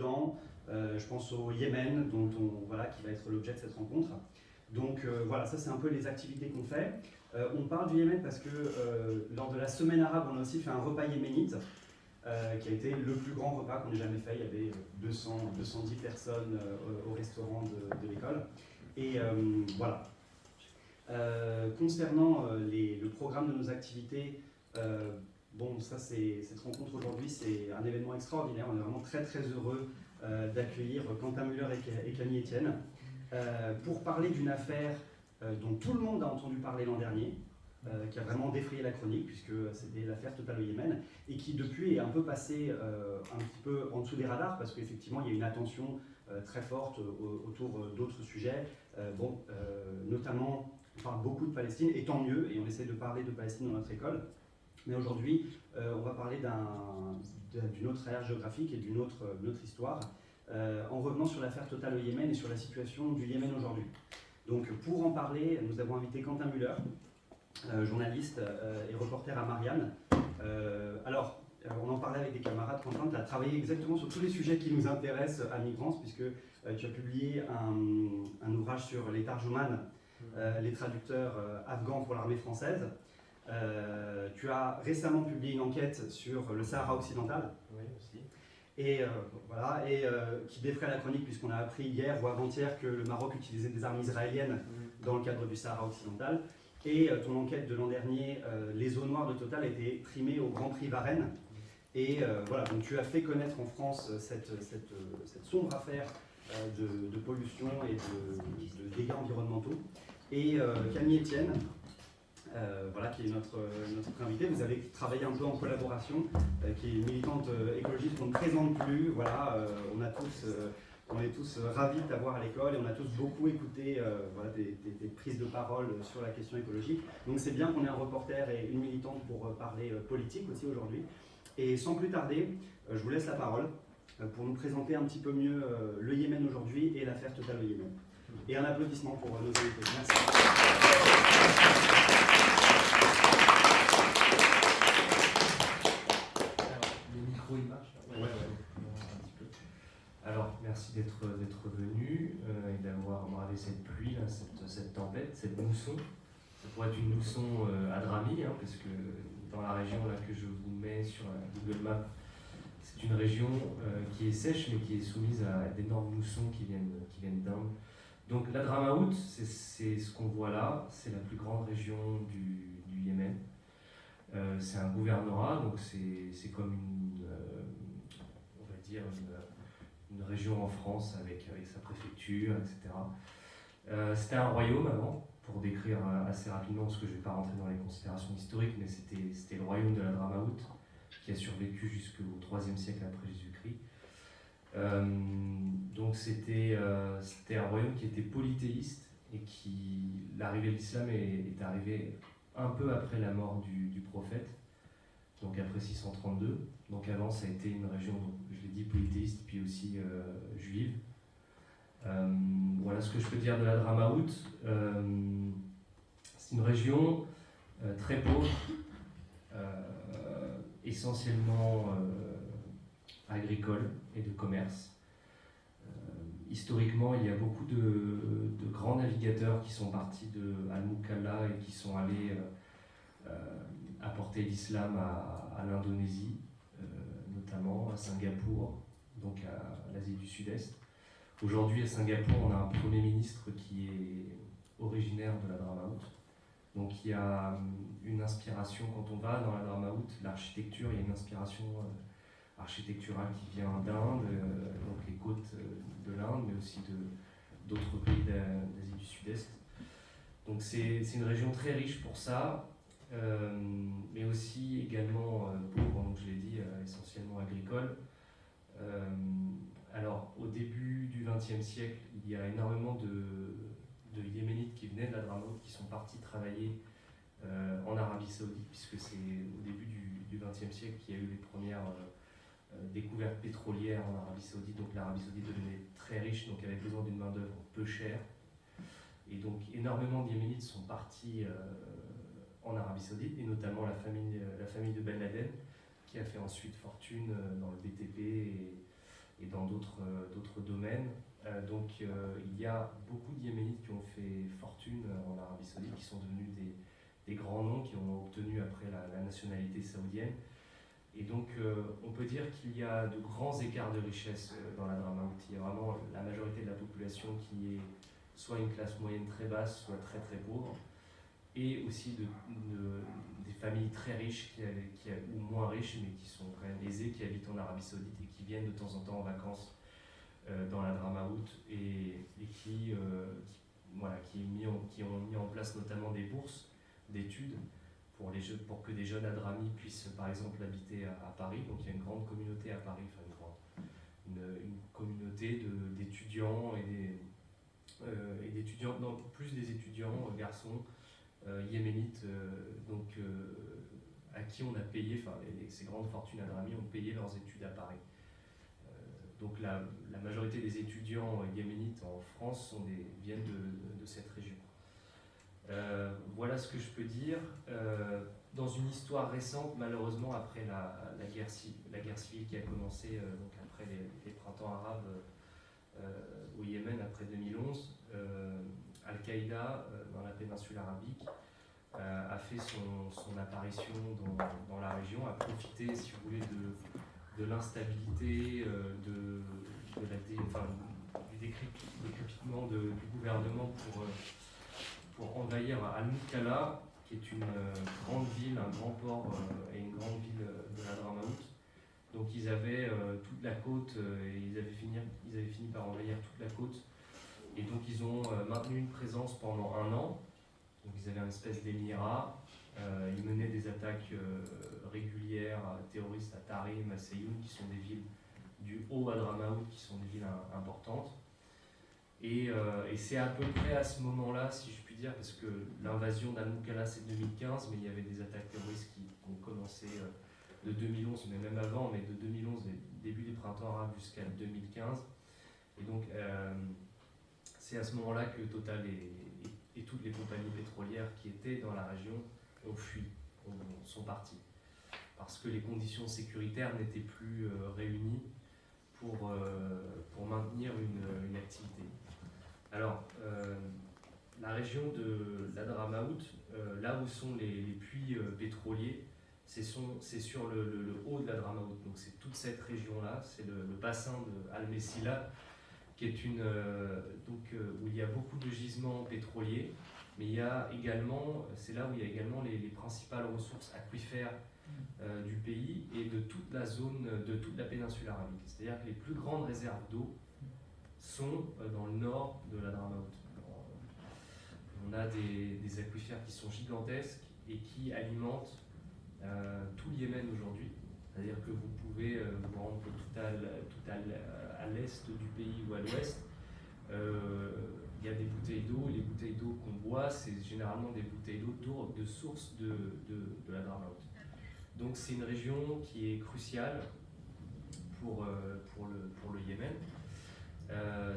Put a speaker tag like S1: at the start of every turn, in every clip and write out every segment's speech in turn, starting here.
S1: Soudan, je pense au Yémen, qui va être l'objet de cette rencontre. Donc voilà, ça c'est un peu les activités qu'on fait. On parle du Yémen parce que lors de la semaine arabe, on a aussi fait un repas yéménite, qui a été le plus grand repas qu'on ait jamais fait. Il y avait 210 personnes au restaurant de l'école. Et voilà. Concernant le programme de nos activités, cette rencontre aujourd'hui, c'est un événement extraordinaire. On est vraiment très très heureux d'accueillir Quentin Müller et Camille Etienne pour parler d'une affaire dont tout le monde a entendu parler l'an dernier, qui a vraiment défrayé la chronique, puisque c'était l'affaire Total au Yémen, et qui depuis est un peu passé un petit peu en dessous des radars, parce qu'effectivement il y a une attention très forte autour d'autres sujets, notamment on parle beaucoup de Palestine, et tant mieux, et on essaie de parler de Palestine dans notre école. Mais aujourd'hui, on va parler d'une autre ère géographique et d'une autre histoire, en revenant sur l'affaire Total au Yémen et sur la situation du Yémen aujourd'hui. Donc pour en parler, nous avons invité Quentin Müller, journaliste et reporter à Marianne. On en parlait avec des camarades. Quentin, tu as travaillé exactement sur tous les sujets qui nous intéressent à Migrants, puisque tu as publié un ouvrage sur les Tarjuman, les traducteurs afghans pour l'armée française. Tu as récemment publié une enquête sur le Sahara occidental.
S2: Oui, aussi.
S1: Qui défraie la chronique, puisqu'on a appris hier ou avant-hier que le Maroc utilisait des armes israéliennes dans le cadre du Sahara occidental. Et ton enquête de l'an dernier, les eaux noires de Total, a été primée au Grand Prix Varennes. Et donc tu as fait connaître en France cette sombre affaire de pollution et de dégâts environnementaux. Et Camille Etienne, qui est notre invitée. Vous avez travaillé un peu en collaboration, qui est une militante écologiste qu'on ne présente plus. On est tous ravis de t'avoir à l'école et on a tous beaucoup écouté des prises de parole sur la question écologique. Donc c'est bien qu'on ait un reporter et une militante pour parler politique aussi aujourd'hui. Et sans plus tarder, je vous laisse la parole pour nous présenter un petit peu mieux le Yémen aujourd'hui et l'affaire Total au Yémen. Et un applaudissement pour nos invités. Merci.
S2: Alors, merci d'être venu et d'avoir bravé cette pluie, là, cette tempête, cette mousson. Ça pourrait être une mousson à Drami, parce que dans la région là, que je vous mets sur la Google Maps, c'est une région qui est sèche, mais qui est soumise à d'énormes moussons qui viennent d'Inde. Donc la Dramaout, c'est ce qu'on voit là, c'est la plus grande région du Yémen. C'est un gouvernorat, donc c'est comme on va dire une région en France avec sa préfecture, etc. C'était un royaume avant, pour décrire assez rapidement, parce que je ne vais pas rentrer dans les considérations historiques, mais c'était le royaume de la Dramaout, qui a survécu jusqu'au IIIe siècle après Jésus-Christ. Donc c'était un royaume qui était polythéiste, et l'arrivée de l'islam est arrivée un peu après la mort du prophète, donc après 632. Donc avant, ça a été une région, je l'ai dit, polythéiste, puis aussi juive. Voilà ce que je peux dire de la Dramaout. C'est une région très pauvre, essentiellement agricole et de commerce. Historiquement, il y a beaucoup de grands navigateurs qui sont partis de Al-Mukalla et qui sont allés apporter l'islam à l'Indonésie, notamment à Singapour, donc à l'Asie du Sud-Est. Aujourd'hui, à Singapour, on a un Premier ministre qui est originaire de la Dramaout. Donc il y a une inspiration, quand on va dans la Dramaout, l'architecture, il y a une inspiration architecturale qui vient d'Inde, donc les côtes de l'Inde, mais aussi d'autres pays d'Asie du Sud-Est. Donc c'est une région très riche pour ça, mais aussi également pauvre, donc je l'ai dit, essentiellement agricole. Alors au début du XXe siècle, il y a énormément de Yéménites qui venaient de la Dramaout, qui sont partis travailler en Arabie Saoudite, puisque c'est au début du XXe siècle qu'il y a eu les premières découvertes pétrolières en Arabie Saoudite. Donc l'Arabie Saoudite devenait très riche, donc avait besoin d'une main-d'œuvre peu chère. Et donc énormément de Yéménites sont partis en Arabie Saoudite, et notamment la famille de Ben Laden, qui a fait ensuite fortune dans le BTP et dans d'autres domaines. Donc il y a beaucoup de Yéménites qui ont fait fortune en Arabie Saoudite, qui sont devenus des grands noms, qui ont obtenu après la nationalité saoudienne. Et donc on peut dire qu'il y a de grands écarts de richesse dans la Hadramaout. Il y a vraiment la majorité de la population qui est soit une classe moyenne très basse, soit très très pauvre, et aussi des familles très riches ou moins riches, mais qui sont quand même aisées, qui habitent en Arabie Saoudite et qui viennent de temps en temps en vacances dans la Hadramaout et qui ont mis en place notamment des bourses d'études pour que des jeunes Hadramis puissent par exemple habiter à Paris. Donc il y a une grande communauté à Paris, enfin une communauté d'étudiants et d'étudiants, non, plus des étudiants garçons yéménites, à qui on a payé, enfin ces grandes fortunes Hadramis ont payé leurs études à Paris. Donc la majorité des étudiants yéménites en France viennent de cette région. Voilà ce que je peux dire. Dans une histoire récente, malheureusement, après la guerre civile qui a commencé donc après les printemps arabes au Yémen après 2011, Al-Qaïda dans la péninsule arabique a fait son apparition dans la région, a profité, si vous voulez, de l'instabilité, du décrépitement du gouvernement pour envahir Al-Mukalla, qui est une grande ville, un grand port et une grande ville de la Hadramaout. Donc ils avaient toute la côte et ils avaient fini par envahir toute la côte. Et donc ils ont maintenu une présence pendant 1 an. Donc ils avaient une espèce d'émirat. Ils menaient des attaques régulières terroristes à Tarim, à Seyoun, qui sont des villes du haut Hadramaout, qui sont des villes importantes. Et c'est à peu près à ce moment-là, si je puis dire, parce que l'invasion d'Al-Mukalla c'est 2015, mais il y avait des attaques terroristes qui ont commencé de 2011, mais même avant, mais de 2011, début des printemps arabes jusqu'à 2015. Et donc c'est à ce moment-là que Total et toutes les compagnies pétrolières qui étaient dans la région ont fui, sont parties. Parce que les conditions sécuritaires n'étaient plus réunies pour maintenir une activité. Alors, la région de l'Hadramaout, là où sont les puits pétroliers, c'est sur le haut de l'Hadramaout. Donc c'est toute cette région-là, c'est le bassin de Al-Messila, qui est où il y a beaucoup de gisements pétroliers, mais il y a également, c'est là où il y a également les principales ressources aquifères du pays et de toute la zone, de toute la péninsule arabique. C'est-à-dire que les plus grandes réserves d'eau sont dans le nord de l'Hadramaout. On a des aquifères qui sont gigantesques et qui alimentent tout le Yémen aujourd'hui. C'est-à-dire que vous pouvez vous rendre tout à l'est du pays ou à l'ouest. Il y a des bouteilles d'eau. Les bouteilles d'eau qu'on boit, c'est généralement des bouteilles d'eau de source de l'Hadramaout. Donc c'est une région qui est cruciale pour le Yémen.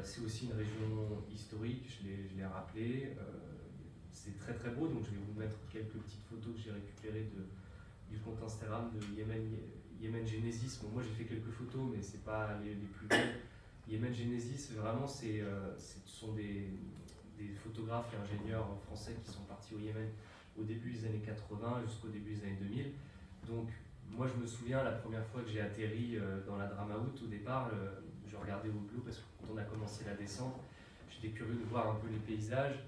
S2: C'est aussi une région historique, je l'ai rappelé. C'est très très beau, donc je vais vous mettre quelques petites photos que j'ai récupérées du compte Instagram de Yemen Genesis. Bon, moi j'ai fait quelques photos, mais c'est pas les plus belles. Yemen Genesis, vraiment, ce sont des photographes et ingénieurs français qui sont partis au Yémen au début des années 80 jusqu'au début des années 2000. Donc, moi je me souviens la première fois que j'ai atterri dans la Hadramaout, au départ, je regardais au bleu parce que quand on a commencé la descente, j'étais curieux de voir un peu les paysages.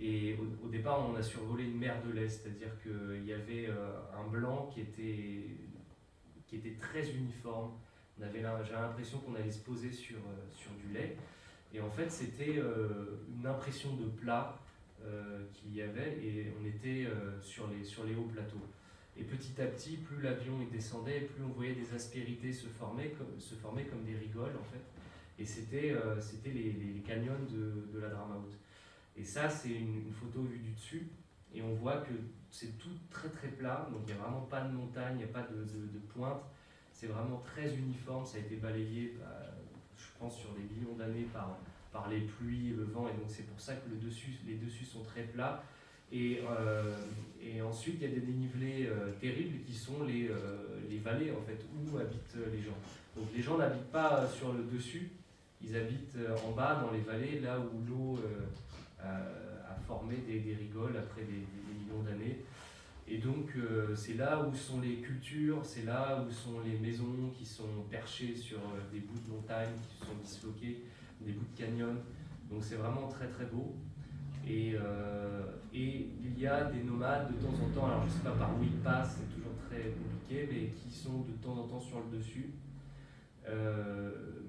S2: Et au départ, on a survolé une mer de l'Est, c'est-à-dire qu'il y avait un blanc qui était très uniforme. J'avais l'impression qu'on allait se poser sur du lait. Et en fait, c'était une impression de plat qu'il y avait, et on était sur les hauts plateaux. Et petit à petit, plus l'avion descendait, plus on voyait des aspérités se former comme des rigoles, en fait. Et c'était les canyons de l'Hadramaout. Et ça, c'est une photo vue du dessus, et on voit que c'est tout très très plat, donc il n'y a vraiment pas de montagne, il n'y a pas de pointe, c'est vraiment très uniforme, ça a été balayé, je pense, sur des millions d'années par les pluies et le vent, et donc c'est pour ça que les dessus sont très plats, Et ensuite, il y a des dénivelés terribles qui sont les vallées, en fait, où habitent les gens. Donc les gens n'habitent pas sur le dessus, ils habitent en bas, dans les vallées, là où l'eau a formé des rigoles après des millions d'années. Et donc, c'est là où sont les cultures, c'est là où sont les maisons qui sont perchées sur des bouts de montagne, qui sont disloqués, des bouts de canyon. Donc, c'est vraiment très très beau. Et il y a des nomades de temps en temps, alors je ne sais pas par où ils passent, c'est toujours très compliqué, mais qui sont de temps en temps sur le dessus.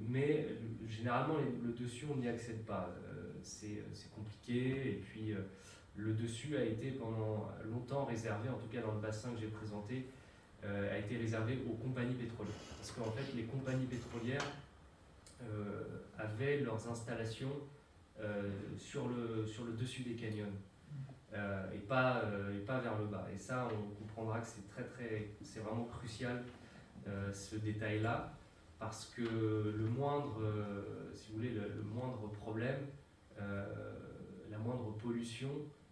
S2: Mais généralement, le dessus, on n'y accède pas. C'est compliqué. Et puis, le dessus a été pendant longtemps réservé, en tout cas dans le bassin que j'ai présenté, a été réservé aux compagnies pétrolières. Parce qu'en fait, les compagnies pétrolières avaient leurs installations sur le dessus des canyons. Et pas vers le bas. Et ça, on comprendra que c'est vraiment crucial ce détail-là, parce que le moindre, si vous voulez, le moindre problème, la moindre pollution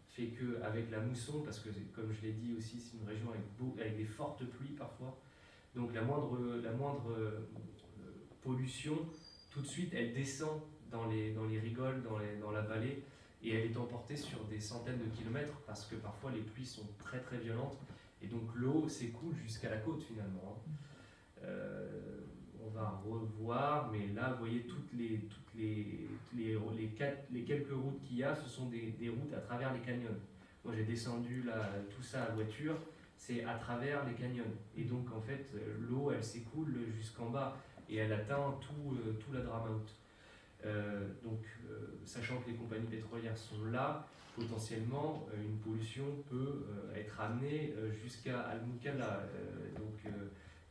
S2: fait qu'avec la mousson, parce que comme je l'ai dit aussi, c'est une région avec des fortes pluies parfois, donc la moindre pollution, tout de suite, elle descend dans les rigoles, dans la vallée, et elle est emportée sur des centaines de kilomètres, parce que parfois les pluies sont très très violentes, et donc l'eau s'écoule jusqu'à la côte finalement. On va revoir, mais là vous voyez les quelques routes qu'il y a, ce sont des routes à travers les canyons. Moi j'ai descendu là, tout ça à voiture, c'est à travers les canyons. Et donc en fait l'eau elle s'écoule jusqu'en bas et elle atteint tout la Dramaout. Sachant que les compagnies pétrolières sont là, potentiellement une pollution peut être amenée jusqu'à Al-Mukalla,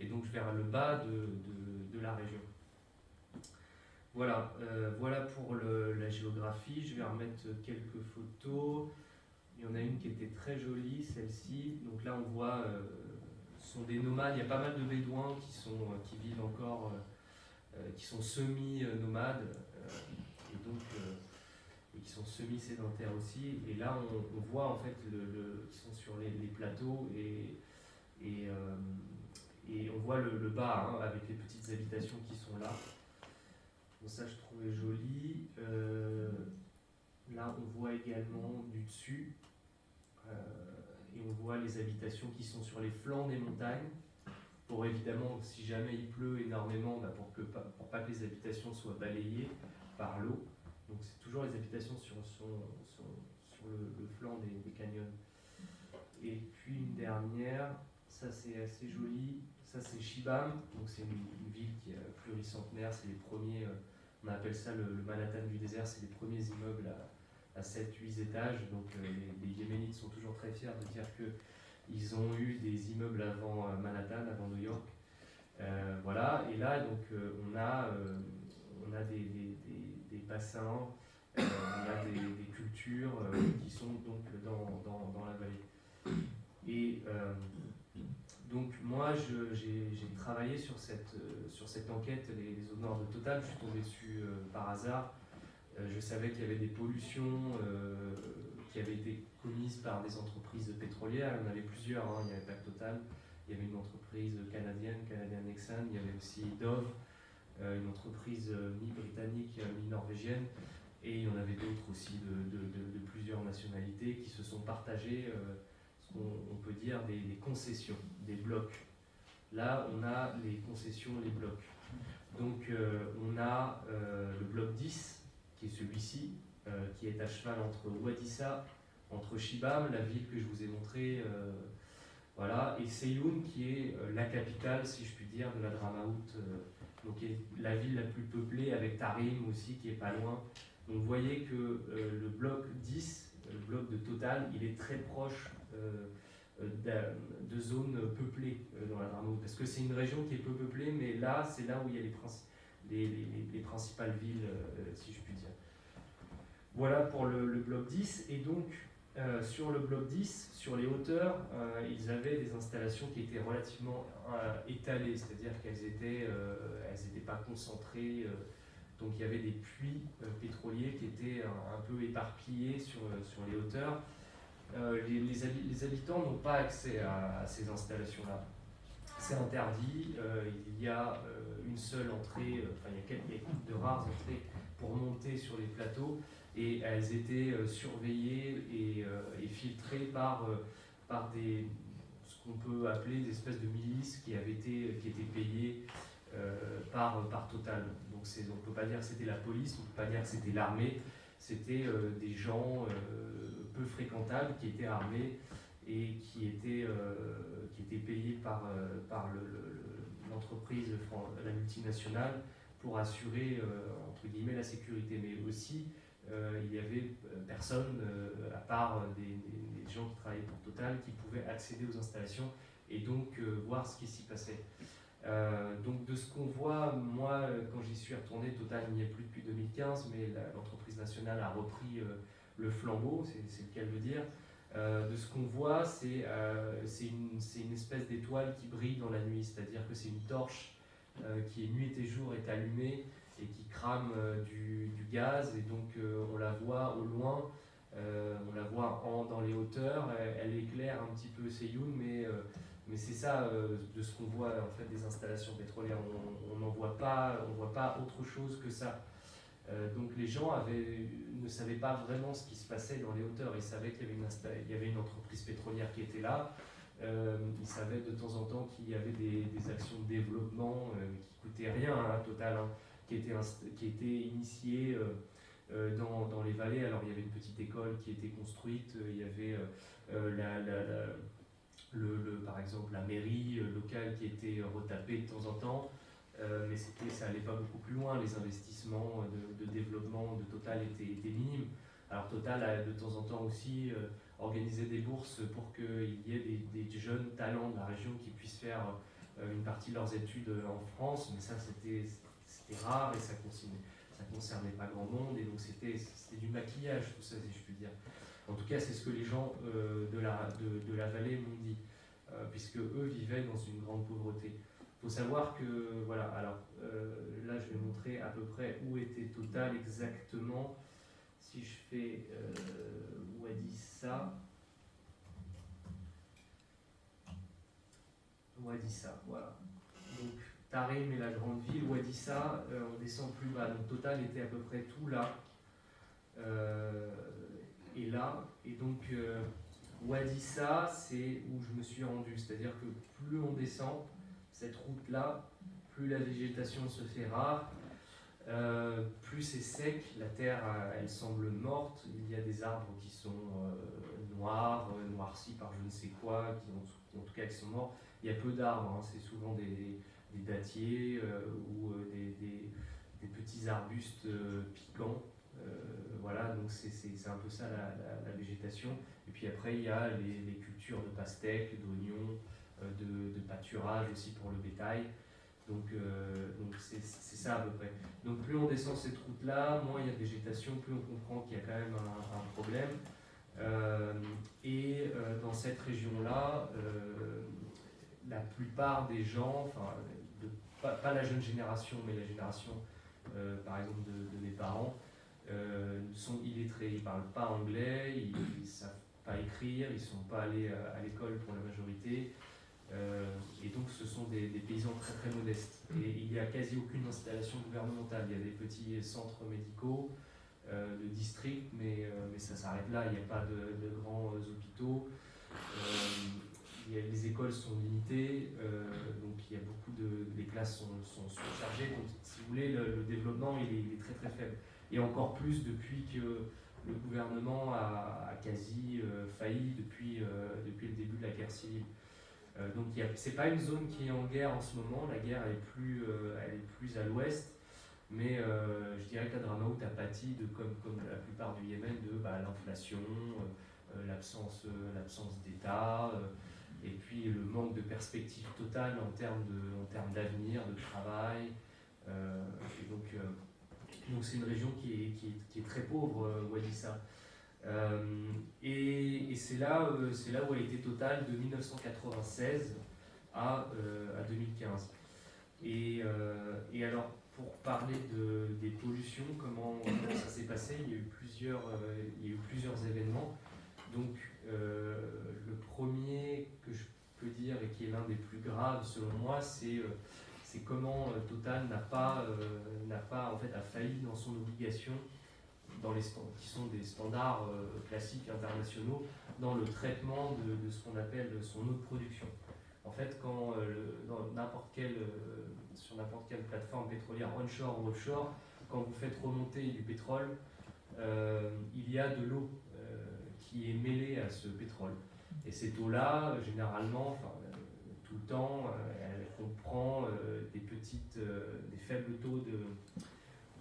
S2: et donc vers le bas de la région. Voilà, voilà pour la géographie. Je vais remettre quelques photos. Il y en a une qui était très jolie, celle-ci. Donc là, on voit, ce sont des nomades. Il y a pas mal de bédouins qui vivent encore, qui sont semi-nomades, et qui sont semi-sédentaires aussi. Et là, on voit en fait, ils sont sur les plateaux et on voit le bas, hein, avec les petites habitations qui sont là. Bon, ça, je trouvais joli. Là, on voit également du dessus. Et on voit les habitations qui sont sur les flancs des montagnes. Pour évidemment, si jamais il pleut énormément, pour pas que les habitations soient balayées par l'eau. Donc, c'est toujours les habitations sur le flanc des canyons. Et puis, une dernière. Ça, c'est assez joli. Ça, c'est Shibam, donc c'est une ville qui est pluricentenaire, c'est les premiers, on appelle ça le Manhattan du désert, c'est les premiers immeubles à 7-8 étages, donc les Yéménites sont toujours très fiers de dire qu'ils ont eu des immeubles avant Manhattan, avant New York. Voilà, et là, donc, on a des bassins, on a des cultures qui sont donc dans la vallée. Et donc moi, j'ai travaillé sur cette enquête, les eaux nord de Total. Je suis tombé dessus par hasard. Je savais qu'il y avait des pollutions qui avaient été commises par des entreprises pétrolières. Il y en avait plusieurs, hein. Il n'y avait pas que Total. Il y avait une entreprise canadienne, Canadian Exxon. Il y avait aussi Dove, une entreprise mi-britannique, mi-norvégienne. Et il y en avait d'autres aussi de plusieurs nationalités qui se sont partagées on peut dire des concessions, des blocs. Là, on a les concessions, les blocs. Donc, on a le bloc 10, qui est celui-ci, qui est à cheval entre Wadissa, entre Shibam, la ville que je vous ai montrée, voilà, et Seyoun, qui est la capitale, si je puis dire, de la Dramaout, donc la ville la plus peuplée, avec Tarim aussi, qui est pas loin. Donc, vous voyez que le bloc 10, le bloc de Total, il est très proche de zones peuplées dans la Dramaout, parce que c'est une région qui est peu peuplée, mais là, c'est là où il y a les principales villes, si je puis dire. Voilà pour le bloc 10, et donc sur le bloc 10, sur les hauteurs, ils avaient des installations qui étaient relativement étalées, c'est-à-dire qu'elles n'étaient pas concentrées, donc il y avait des puits pétroliers qui étaient un peu éparpillés sur les hauteurs. les habitants n'ont pas accès à ces installations-là. C'est interdit, il y a une seule entrée, il y a de rares entrées pour monter sur les plateaux, et elles étaient surveillées et filtrées par ce qu'on peut appeler des espèces de milices qui étaient payées par Total. Donc on ne peut pas dire que c'était la police, on ne peut pas dire que c'était l'armée, c'était des gens peu fréquentables qui étaient armés et qui étaient payés par l'entreprise, la multinationale, pour assurer entre guillemets la sécurité. Mais aussi, il y avait personne, à part des gens qui travaillaient pour Total, qui pouvaient accéder aux installations et donc voir ce qui s'y passait. Donc de ce qu'on voit, moi quand j'y suis retourné, Total n'y est plus depuis 2015, mais l'entreprise nationale a repris le flambeau, c'est le cas de le dire. De ce qu'on voit, c'est une espèce d'étoile qui brille dans la nuit, c'est-à-dire que c'est une torche qui nuit et jour est allumée et qui crame du gaz, et donc on la voit au loin, on la voit dans les hauteurs, elle éclaire un petit peu Séyoun, mais c'est ça, de ce qu'on voit en fait des installations pétrolières, on voit pas autre chose que ça. Donc les gens ne savaient pas vraiment ce qui se passait dans les hauteurs. Ils savaient qu'il y avait une entreprise pétrolière qui était là. Ils savaient de temps en temps qu'il y avait des actions de développement qui coûtaient rien, hein, Total, hein, qui étaient initiées dans les vallées. Alors il y avait une petite école qui était construite, il y avait par exemple la mairie locale qui était retapée de temps en temps. Mais ça n'allait pas beaucoup plus loin, les investissements de développement de Total étaient minimes. Alors Total a de temps en temps aussi organisé des bourses pour qu'il y ait des jeunes talents de la région qui puissent faire une partie de leurs études en France, mais ça c'était rare et ça concernait pas grand monde, et donc c'était du maquillage tout ça, si je puis dire. En tout cas c'est ce que les gens de la vallée m'ont dit, puisque eux vivaient dans une grande pauvreté. Il faut savoir que, voilà, alors là je vais montrer à peu près où était Total exactement. Si je fais Ouadissa, voilà. Donc Tarim est la grande ville, Ouadissa, on descend plus bas. Donc Total était à peu près tout là, et là, et donc Ouadissa, c'est où je me suis rendu, c'est-à-dire que plus on descend cette route-là, plus la végétation se fait rare, plus c'est sec, la terre elle semble morte, il y a des arbres qui sont noirs, noircis par je ne sais quoi, en tout cas qui sont morts. Il y a peu d'arbres, hein, c'est souvent des dattiers ou des petits arbustes piquants. Voilà, donc c'est un peu ça la végétation. Et puis après il y a les cultures de pastèques, d'oignons, de pâturage aussi pour le bétail. Donc c'est ça à peu près. Donc plus on descend cette route-là, moins il y a de végétation, plus on comprend qu'il y a quand même un problème. Dans cette région-là, la plupart des gens, pas la jeune génération, mais la génération par exemple de mes parents, sont illettrés, ils ne parlent pas anglais, ils ne savent pas écrire, ils ne sont pas allés à l'école pour la majorité. Et donc ce sont des paysans très très modestes. Et il n'y a quasi aucune installation gouvernementale. Il y a des petits centres médicaux de district, mais ça s'arrête là. Il n'y a pas de grands hôpitaux. Les écoles sont limitées, donc il y a beaucoup les classes sont surchargées. Donc si vous voulez, le développement il est très très faible. Et encore plus depuis que le gouvernement a quasi failli depuis le début de la guerre civile. Donc c'est pas une zone qui est en guerre en ce moment, la guerre elle est plus à l'ouest, mais je dirais que Hadramaout a pâti comme la plupart du Yémen de l'inflation, l'absence d'État, et puis le manque de perspective totale en termes d'avenir, de travail. Et donc c'est une région qui est très pauvre, Ouadissa. Et c'est là où a été Total de 1996 à 2015. Et alors, pour parler des pollutions, comment ça s'est passé, il y a eu plusieurs événements. Donc, Le premier que je peux dire et qui est l'un des plus graves selon moi, c'est comment Total a failli dans son obligation, qui sont des standards classiques internationaux, dans le traitement de ce qu'on appelle son eau de production. En fait, quand sur n'importe quelle plateforme pétrolière onshore ou offshore, quand vous faites remonter du pétrole, il y a de l'eau qui est mêlée à ce pétrole. Et cette eau-là, généralement, tout le temps, elle comprend des faibles taux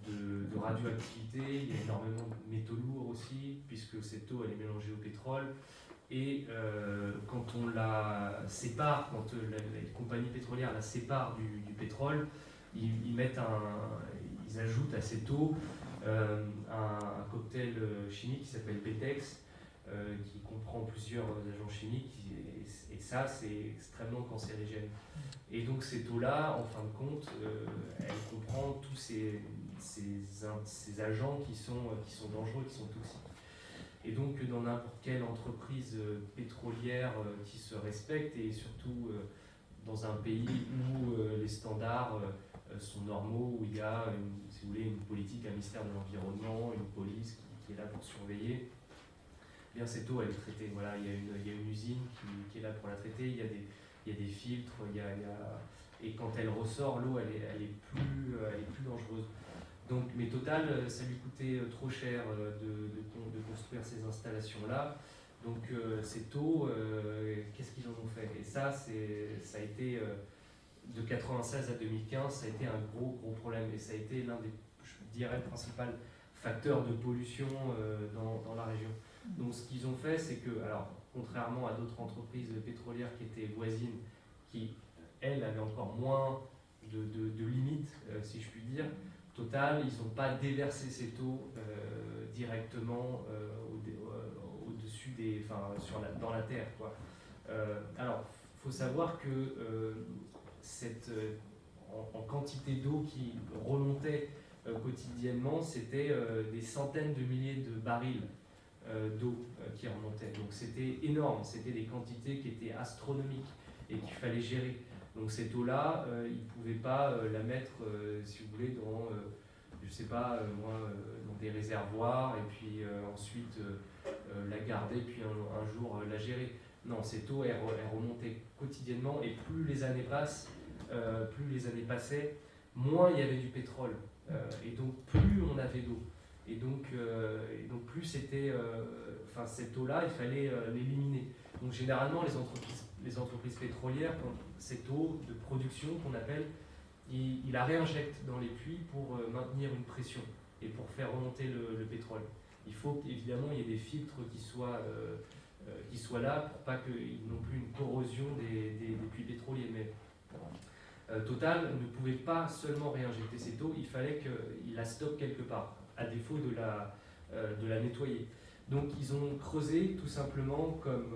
S2: de radioactivité. Il y a énormément de métaux lourds aussi, puisque cette eau elle est mélangée au pétrole. Et quand on la sépare, quand les compagnies pétrolières la séparent du pétrole, ils ajoutent à cette eau un cocktail chimique qui s'appelle PETEX, qui comprend plusieurs agents chimiques, et ça c'est extrêmement cancérigène. Et donc cette eau-là, en fin de compte, elle comprend tous ces agents qui sont dangereux, qui sont toxiques. Et donc dans n'importe quelle entreprise pétrolière qui se respecte, et surtout dans un pays où les standards sont normaux, où il y a si vous voulez, une politique, un ministère de l'Environnement, une police qui est là pour surveiller, bien cette eau elle est traitée. Voilà, il y a une usine qui est là pour la traiter, il y a des filtres, et quand elle ressort, l'eau elle est plus dangereuse. Donc, mais Total, ça lui coûtait trop cher de construire ces installations-là. Donc cette eau, qu'est-ce qu'ils en ont fait? Et ça a été, de 96 à 2015, ça a été un gros problème. Et ça a été l'un des, je dirais, principaux facteurs de pollution dans la région. Donc ce qu'ils ont fait, c'est que, alors, contrairement à d'autres entreprises pétrolières qui étaient voisines, qui, elles, avaient encore moins de limites, si je puis dire, Total, ils n'ont pas déversé cette eau directement au-dessus dans la terre, quoi. Alors, il faut savoir que en quantité d'eau qui remontait quotidiennement, c'était des centaines de milliers de barils d'eau qui remontaient. Donc c'était énorme, c'était des quantités qui étaient astronomiques et qu'il fallait gérer. Donc cette eau-là, ils ne pouvaient pas la mettre, si vous voulez, dans, je sais pas, dans des réservoirs, et puis ensuite la garder, puis un jour la gérer. Non, cette eau, elle remontait quotidiennement, et plus les années passaient, moins il y avait du pétrole. Et donc plus on avait d'eau. Et donc plus c'était... cette eau-là, il fallait l'éliminer. Donc généralement, les entreprises pétrolières, cette eau de production qu'on appelle, ils la réinjectent dans les puits pour maintenir une pression et pour faire remonter le pétrole. Il faut évidemment il y ait des filtres qui soient là pour pas qu'il n'y ait non plus une corrosion des puits pétroliers. Mais Total ne pouvait pas seulement réinjecter cette eau, il fallait qu'il la stocke quelque part, à défaut de la nettoyer. Donc ils ont creusé tout simplement, comme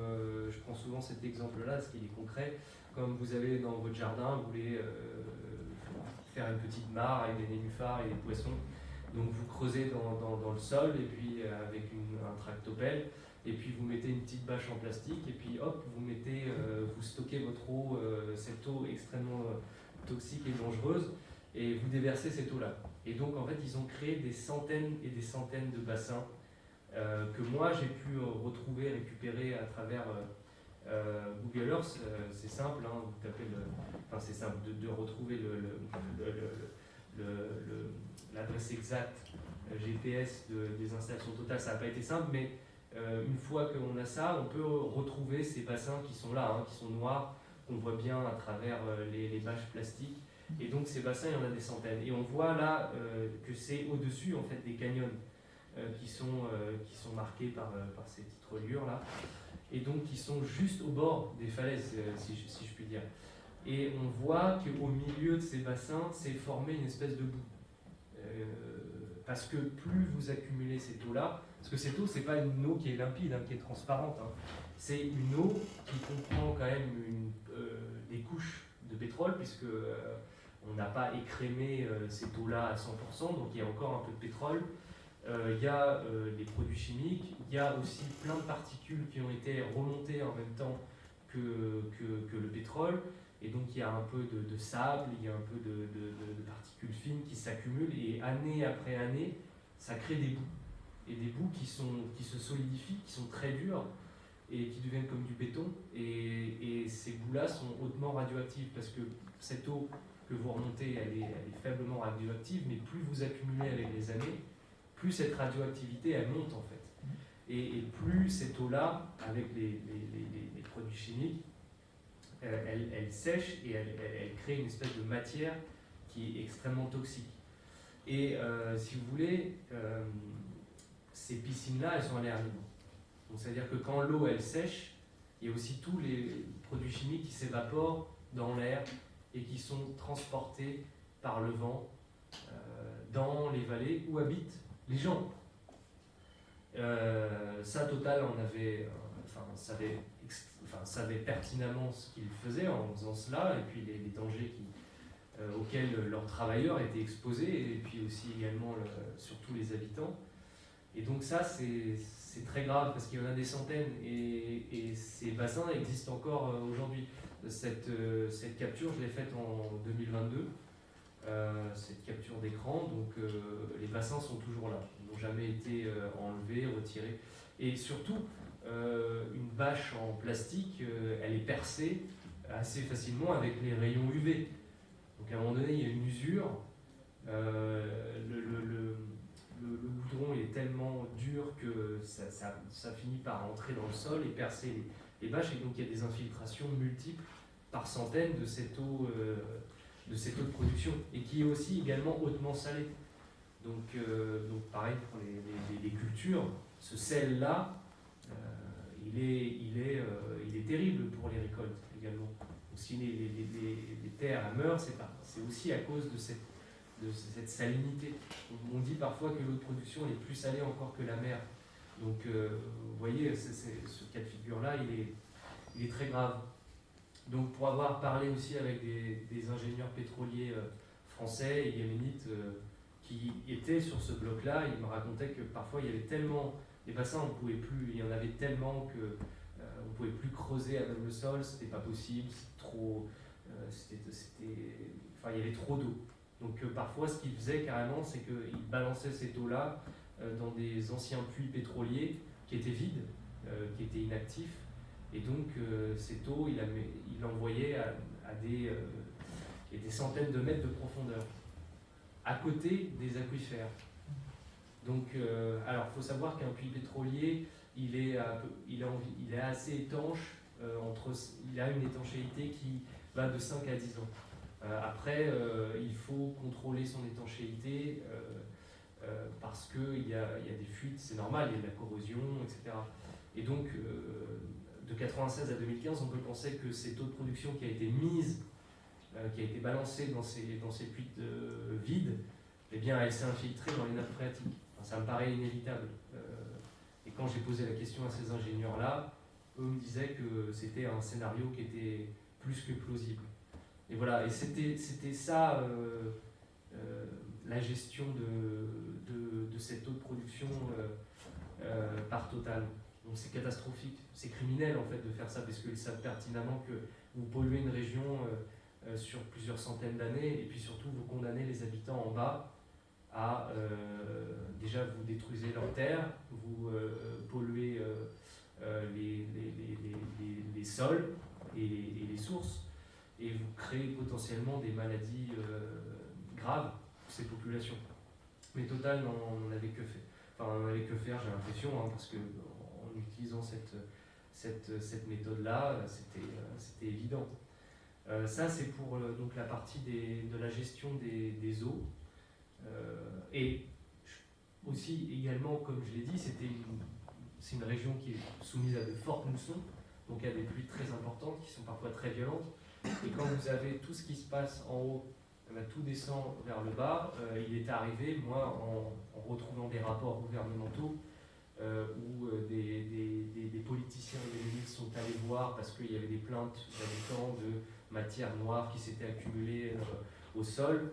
S2: je prends souvent cet exemple-là, parce qu'il est concret, comme vous avez dans votre jardin, vous voulez faire une petite mare avec des nénuphars et des poissons. Donc vous creusez dans le sol, et puis avec un tractopelle, et puis vous mettez une petite bâche en plastique, et puis hop, vous stockez votre eau, cette eau extrêmement toxique et dangereuse, et vous déversez cette eau-là. Et donc en fait ils ont créé des centaines et des centaines de bassins que moi j'ai pu récupérer à travers Google Earth. C'est simple, hein, vous tapez c'est simple de retrouver l'adresse exacte GPS des installations Total. Ça n'a pas été simple, mais une fois qu'on a ça, on peut retrouver ces bassins qui sont là, hein, qui sont noirs, qu'on voit bien à travers les bâches plastiques. Et donc ces bassins, il y en a des centaines. Et on voit là que c'est au-dessus en fait des canyons qui sont marqués par ces petites reliures là, et donc qui sont juste au bord des falaises, si je puis dire. Et on voit qu'au milieu de ces bassins s'est formé une espèce de boue. Parce que plus vous accumulez cette eau-là, parce que cette eau, c'est pas une eau qui est limpide, hein, qui est transparente, hein. C'est une eau qui comprend quand même des couches de pétrole, puisque on n'a pas écrémé cette eau-là à 100%, donc il y a encore un peu de pétrole. il y a les produits chimiques, il y a aussi plein de particules qui ont été remontées en même temps que le pétrole. Et donc il y a un peu de sable, il y a un peu de particules fines qui s'accumulent, et année après année, ça crée des boues. Et des boues qui se solidifient, qui sont très dures, et qui deviennent comme du béton. Et ces boues-là sont hautement radioactives, parce que cette eau que vous remontez, elle est faiblement radioactive, mais plus vous accumulez avec les années, plus cette radioactivité, elle monte en fait. Et plus cette eau-là, avec les produits chimiques, elle sèche et elle crée une espèce de matière qui est extrêmement toxique. Et si vous voulez, ces piscines-là, elles sont à l'air libre. Donc c'est-à-dire que quand l'eau, elle sèche, il y a aussi tous les produits chimiques qui s'évaporent dans l'air et qui sont transportés par le vent dans les vallées où habitent les gens. Ça, Total en avait, savait pertinemment ce qu'ils faisaient en faisant cela, et puis les dangers auxquels leurs travailleurs étaient exposés, et puis aussi également surtout les habitants. Et donc ça, c'est très grave, parce qu'il y en a des centaines, et ces bassins existent encore aujourd'hui. Cette capture, je l'ai faite en 2022, cette capture d'écran, donc les bassins sont toujours là, ils n'ont jamais été enlevés, retirés. Et surtout, une bâche en plastique, elle est percée assez facilement avec les rayons UV. Donc à un moment donné, il y a une usure, le goudron est tellement dur que ça finit par entrer dans le sol et percer les bâches, et donc il y a des infiltrations multiples par centaines de cette eau de production, et qui est aussi également hautement salée. Donc pareil pour les cultures, ce sel-là, il est terrible pour les récoltes également. Donc si les terres meurent, c'est aussi à cause de cette salinité. On dit parfois que l'eau de production est plus salée encore que la mer. Donc vous voyez, ce cas de figure-là, il est très grave. Donc pour avoir parlé aussi avec des ingénieurs pétroliers français et yéménites qui étaient sur ce bloc-là, ils me racontaient que parfois il y avait tellement, les bassins on pouvait plus, il y en avait tellement que on pouvait plus creuser avec le sol, c'était pas possible, c'était trop, il y avait trop d'eau. Donc parfois ce qu'ils faisaient carrément, c'est qu'ils balançaient cette eau-là dans des anciens puits pétroliers qui étaient vides, qui étaient inactifs. Et donc cette eau, il l'envoyait à des centaines de mètres de profondeur, à côté des aquifères. Donc, alors il faut savoir qu'un puits pétrolier, il est assez étanche, il a une étanchéité qui va de 5 à 10 ans. Après, il faut contrôler son étanchéité parce qu'il y a des fuites, c'est normal, il y a de la corrosion, etc. Et donc, de 1996 à 2015, on peut penser que cette eau de production qui a été mise, qui a été balancée dans ces puits vides, eh bien, elle s'est infiltrée dans les nappes phréatiques. Enfin, ça me paraît inévitable. Et quand j'ai posé la question à ces ingénieurs-là, eux me disaient que c'était un scénario qui était plus que plausible. Et voilà, et c'était ça, la gestion de cette eau de production par Total. Donc c'est catastrophique, c'est criminel en fait de faire ça, parce qu'ils savent pertinemment que vous polluez une région sur plusieurs centaines d'années, et puis surtout vous condamnez les habitants en bas à déjà vous détruisez leurs terres, vous polluez les sols et les sources, et vous créez potentiellement des maladies graves pour ces populations. Mais Total n'en avait que faire. Enfin, on n'avait que faire, j'ai l'impression, parce que en utilisant cette méthode-là, c'était évident. Ça, c'est pour donc la partie de la gestion des eaux. Et aussi, également, comme je l'ai dit, c'est une région qui est soumise à de fortes moussons, donc il y a des pluies très importantes qui sont parfois très violentes. Et quand vous avez tout ce qui se passe en haut, tout descend vers le bas. Il est arrivé, moi, en retrouvant des rapports gouvernementaux où des politiciens yéménites sont allés voir parce qu'il y avait des plaintes d'habitants de matière noire qui s'était accumulée au sol.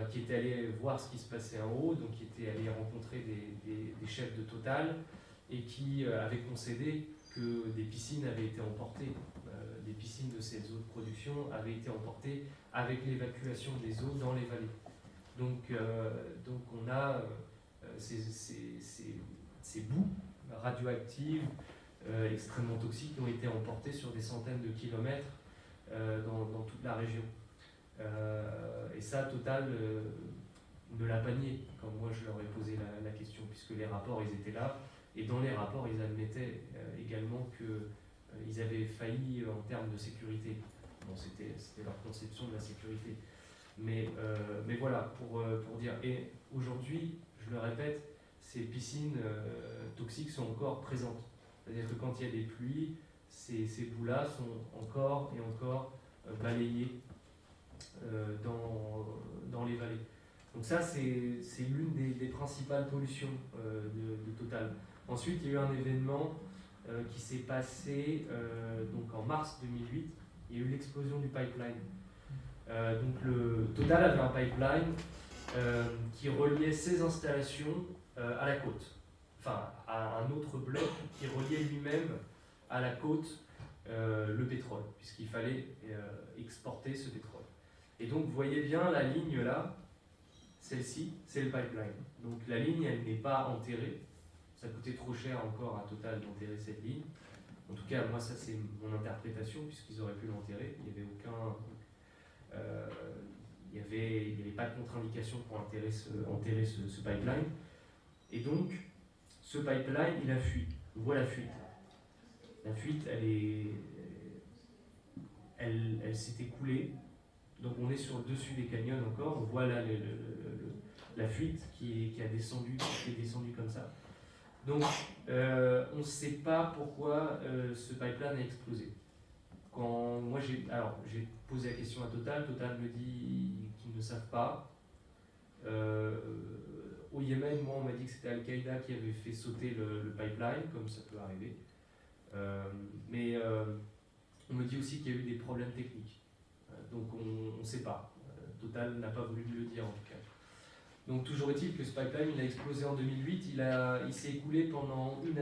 S2: qui était allé voir ce qui se passait en haut, donc qui était allé rencontrer des chefs de Total et qui avaient concédé que des piscines avaient été emportées. Des piscines de ces eaux de production avaient été emportées avec l'évacuation des eaux dans les vallées. Donc on a ces boues radioactives extrêmement toxiques qui ont été emportées sur des centaines de kilomètres dans toute la région. Et ça, Total ne l'a pas nié quand moi je leur ai posé la question, puisque les rapports ils étaient là, et dans les rapports ils admettaient également qu'ils avaient failli en termes de sécurité. Bon, c'était leur conception de la sécurité. Mais voilà, pour dire. Et aujourd'hui, je le répète, ces piscines toxiques sont encore présentes. C'est-à-dire que quand il y a des pluies, ces boues-là sont encore et encore balayées dans les vallées. Donc ça, c'est l'une des principales pollutions de Total. Ensuite, il y a eu un événement qui s'est passé donc en mars 2008. Il y a eu l'explosion du pipeline. Donc Total avait un pipeline qui reliait ses installations à la côte. Enfin, à un autre bloc qui reliait lui-même à la côte le pétrole, puisqu'il fallait exporter ce pétrole. Et donc, vous voyez bien la ligne là, celle-ci, c'est le pipeline. Donc la ligne, elle n'est pas enterrée. Ça coûtait trop cher encore à Total d'enterrer cette ligne. En tout cas, moi, ça c'est mon interprétation, puisqu'ils auraient pu l'enterrer. Il n'y avait aucun... il n'y avait pas de contre-indication pour enterrer ce pipeline. Et donc, ce pipeline, il a fui. On voit la fuite. La fuite, elle s'est écoulée. Donc on est sur le dessus des canyons encore. On voit là la fuite qui est descendue comme ça. Donc on ne sait pas pourquoi ce pipeline a explosé. Quand moi j'ai posé la question à Total me dit qu'ils ne savent pas. Au Yémen, moi on m'a dit que c'était Al-Qaïda qui avait fait sauter le pipeline, comme ça peut arriver. Mais on me dit aussi qu'il y a eu des problèmes techniques. Donc on ne sait pas. Total n'a pas voulu me le dire en tout cas. Donc toujours est-il que ce pipeline il a explosé en 2008, il s'est écoulé pendant une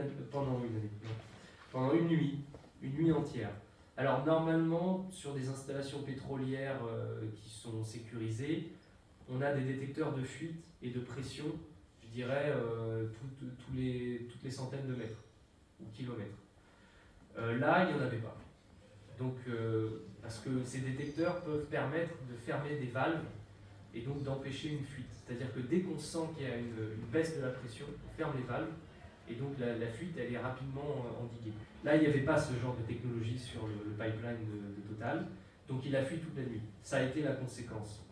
S2: nuit entière. Alors normalement, sur des installations pétrolières qui sont sécurisées, on a des détecteurs de fuite et de pression, je dirais, toutes les centaines de mètres ou kilomètres. Là, il n'y en avait pas. Donc, parce que ces détecteurs peuvent permettre de fermer des valves et donc d'empêcher une fuite. C'est-à-dire que dès qu'on sent qu'il y a une baisse de la pression, on ferme les valves et donc la fuite, elle est rapidement endiguée. Là, il n'y avait pas ce genre de technologie sur le pipeline de Total, donc il a fui toute la nuit. Ça a été la conséquence,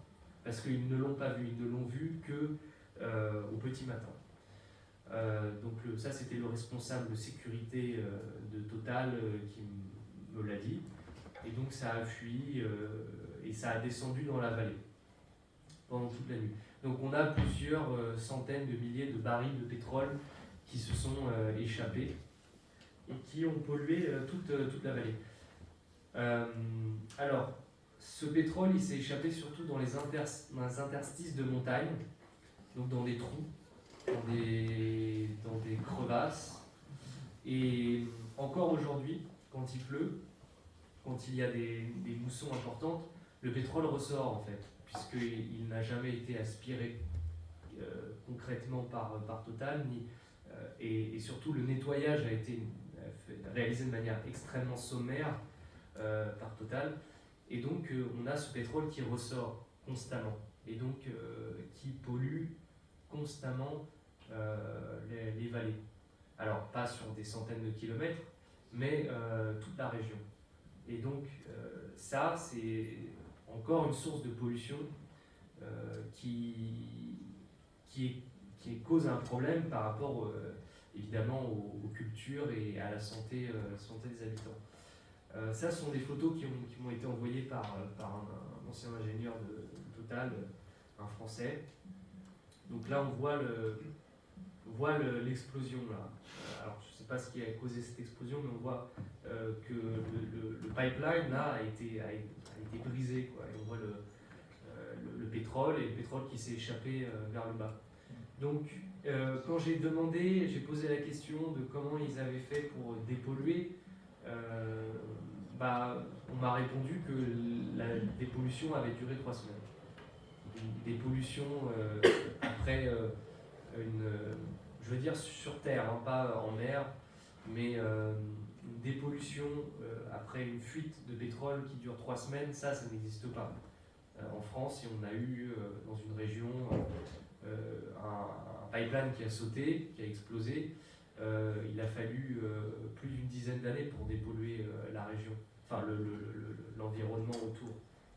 S2: parce qu'ils ne l'ont pas vu, ils ne l'ont vu qu'au petit matin. Donc ça, c'était le responsable de sécurité de Total qui me l'a dit. Et donc ça a fui et ça a descendu dans la vallée pendant toute la nuit. Donc on a plusieurs centaines de milliers de barils de pétrole qui se sont échappés et qui ont pollué toute la vallée. Alors, ce pétrole, il s'est échappé surtout dans les interstices de montagne, donc dans des trous, dans des crevasses. Et encore aujourd'hui, quand il pleut, quand il y a des moussons importantes, le pétrole ressort en fait, puisqu'il n'a jamais été aspiré concrètement par Total, et surtout le nettoyage a été réalisé de manière extrêmement sommaire par Total, et donc on a ce pétrole qui ressort constamment, et donc qui pollue constamment les vallées. Alors pas sur des centaines de kilomètres, mais toute la région. Et donc ça, c'est encore une source de pollution qui cause un problème par rapport évidemment aux cultures et à la santé des habitants. Ça sont des photos qui m'ont été envoyées par un ancien ingénieur de Total, un Français. Donc là, on voit l'explosion là. Alors je ne sais pas ce qui a causé cette explosion, mais on voit que le pipeline là a été brisé, quoi. Et on voit le pétrole, et le pétrole qui s'est échappé vers le bas. Donc, quand j'ai posé la question de comment ils avaient fait pour dépolluer, on m'a répondu que la dépollution avait duré 3 semaines. Une dépollution après je veux dire sur Terre, hein, pas en mer, mais une dépollution après une fuite de pétrole qui dure 3 semaines, ça n'existe pas. En France, si on a eu dans une région un pipeline qui a sauté, qui a explosé, il a fallu plus d'une dizaine d'années pour dépolluer la région, enfin l'environnement autour.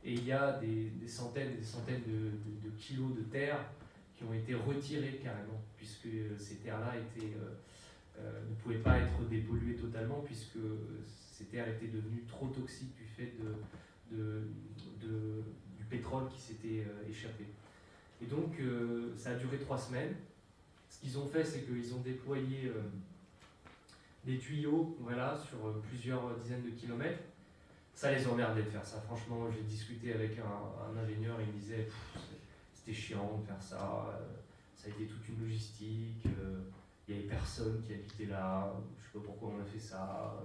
S2: Et il y a des centaines et des centaines de kilos de terre qui ont été retirés carrément, puisque ces terres-là ne pouvaient pas être dépolluées totalement, puisque ces terres étaient devenues trop toxiques du fait du pétrole qui s'était échappé. Et donc ça a duré 3 semaines. Ce qu'ils ont fait, c'est qu'ils ont déployé des tuyaux, voilà, sur plusieurs dizaines de kilomètres. Ça les emmerdait de faire ça. Franchement, j'ai discuté avec un ingénieur, il me disait c'était chiant de faire ça, ça a été toute une logistique, il n'y avait personne qui habitait là, je ne sais pas pourquoi on a fait ça.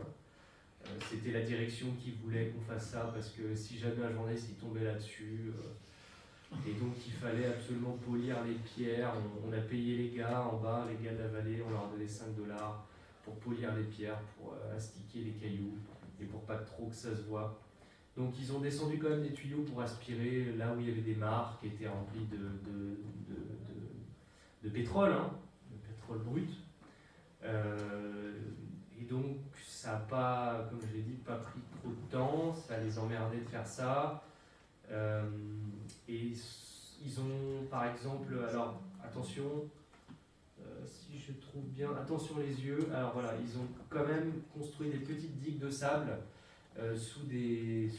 S2: C'était la direction qui voulait qu'on fasse ça parce que si jamais un journaliste il tombait là-dessus, et donc il fallait absolument polir les pierres. On a payé les gars en bas, les gars de la vallée, on leur a donné 5$ pour polir les pierres, pour astiquer les cailloux et pour pas trop que ça se voit. Donc ils ont descendu quand même des tuyaux pour aspirer là où il y avait des mares qui étaient remplies de pétrole, hein, de pétrole brut. Et donc ça n'a pas, comme je l'ai dit, pas pris trop de temps, ça les emmerdait de faire ça. Et ils ont par exemple, alors attention, si je trouve bien, attention les yeux, alors voilà, ils ont quand même construit des petites digues de sable sous des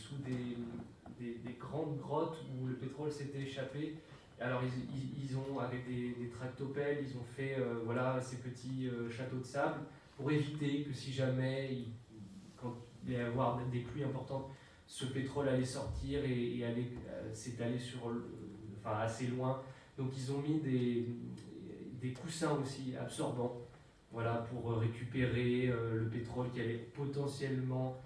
S2: grandes grottes où le pétrole s'était échappé. Alors ils ont, avec des tractopelles, ils ont fait voilà, ces petits châteaux de sable pour éviter que si jamais, quand il allait y avoir des pluies importantes, ce pétrole allait sortir et allait s'étaler assez loin. Donc ils ont mis des coussins aussi absorbants, voilà, pour récupérer le pétrole qui allait potentiellement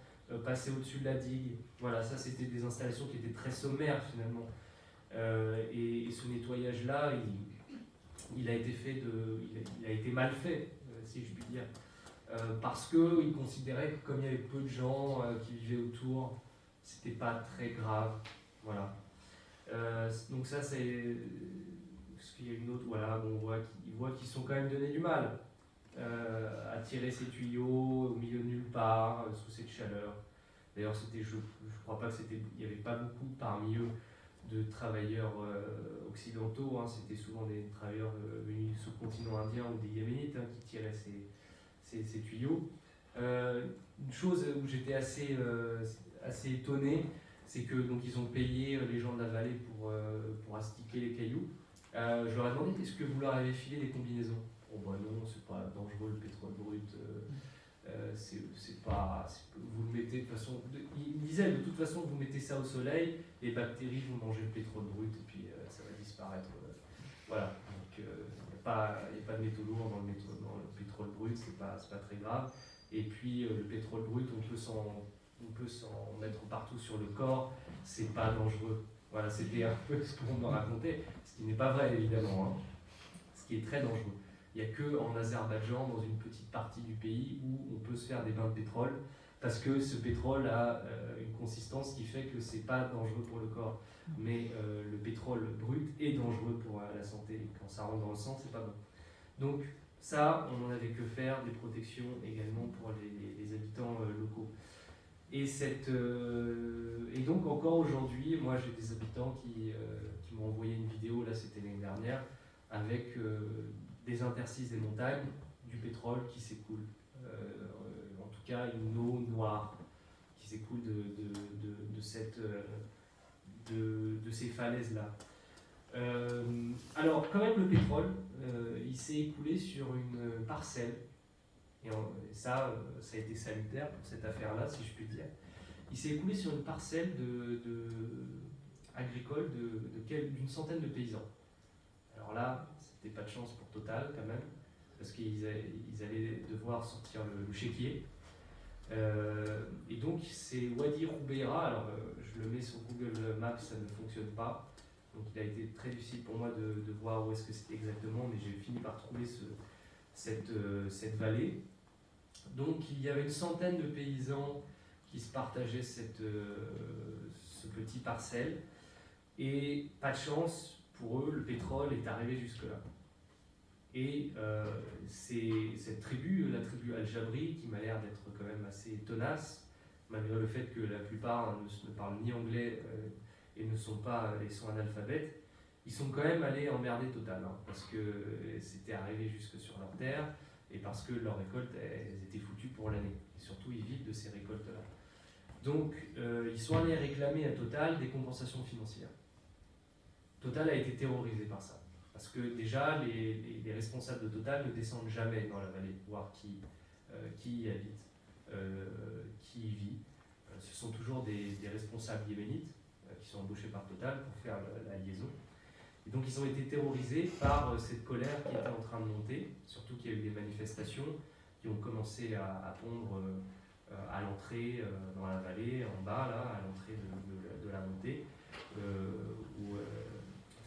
S2: passer au-dessus de la digue. Voilà, ça c'était des installations qui étaient très sommaires finalement. Et ce nettoyage-là, il a été mal fait, si je puis dire. Parce qu'ils considéraient que comme il y avait peu de gens qui vivaient autour, c'était pas très grave. Voilà. Donc ça c'est... Parce qu'il y a une autre, voilà, on voit qu'ils sont quand même donné du mal à tirer ces tuyaux au milieu de nulle part, sous cette chaleur. D'ailleurs, je crois pas qu'il n'y avait pas beaucoup parmi eux de travailleurs occidentaux, hein. C'était souvent des travailleurs venus du sous-continent indien ou des Yéménites, hein, qui tiraient ces tuyaux. Une chose où j'étais assez étonné, c'est que donc ils ont payé les gens de la vallée pour astiquer les cailloux. Je leur ai demandé, est-ce que vous leur avez filé des combinaisons? Oh bah non, c'est pas dangereux le pétrole brut. Vous le mettez de toute façon. Il disait de toute façon, vous mettez ça au soleil, les bactéries vont manger le pétrole brut et puis ça va disparaître. Voilà. Donc il n'y a pas de métaux lourds dans le pétrole brut, c'est pas très grave. Et puis le pétrole brut, on peut s'en mettre partout sur le corps, c'est pas dangereux. Voilà, c'était un peu ce qu'on me racontait, ce qui n'est pas vrai évidemment, hein. Ce qui est très dangereux. Il n'y a qu'en Azerbaïdjan, dans une petite partie du pays, où on peut se faire des bains de pétrole, parce que ce pétrole a une consistance qui fait que c'est pas dangereux pour le corps. Mais le pétrole brut est dangereux pour la santé. Quand ça rentre dans le sang, c'est pas bon. Donc ça, on n'en avait que faire, des protections également pour les habitants locaux. Et donc encore aujourd'hui, moi j'ai des habitants qui m'ont envoyé une vidéo, là c'était l'année dernière, avec des interstices des montagnes, du pétrole qui s'écoule. En tout cas, une eau noire qui s'écoule de ces falaises-là. Alors, quand même, le pétrole, il s'est écoulé sur une parcelle. Et ça a été salutaire pour cette affaire-là, si je puis dire. Il s'est écoulé sur une parcelle agricole d'une centaine de paysans. Alors là, c'était pas de chance pour Total quand même, parce qu'ils allaient devoir sortir le chéquier. Et donc c'est Wadi Roubeira, alors je le mets sur Google Maps, ça ne fonctionne pas. Donc il a été très difficile pour moi de voir où est-ce que c'était exactement, mais j'ai fini par trouver cette vallée. Donc il y avait une centaine de paysans qui se partageaient ce petit parcelle. Et pas de chance, pour eux, le pétrole est arrivé jusque-là. Et cette tribu, la tribu Al-Jabri, qui m'a l'air d'être quand même assez tenace, malgré le fait que la plupart ne parlent ni anglais et sont analphabètes, ils sont quand même allés emmerder Total, hein, parce que c'était arrivé jusque sur leur terre, et parce que leurs récoltes, elles étaient foutues pour l'année. Et surtout, ils vivent de ces récoltes-là. Donc, ils sont allés réclamer à Total des compensations financières. Total a été terrorisé par ça. Parce que déjà, les responsables de Total ne descendent jamais dans la vallée, voir qui y habite, qui y vit. Ce sont toujours des responsables yéménites qui sont embauchés par Total pour faire la liaison. Et donc ils ont été terrorisés par cette colère qui était en train de monter, surtout qu'il y a eu des manifestations qui ont commencé à pondre à l'entrée dans la vallée, en bas, là, à l'entrée de la montée,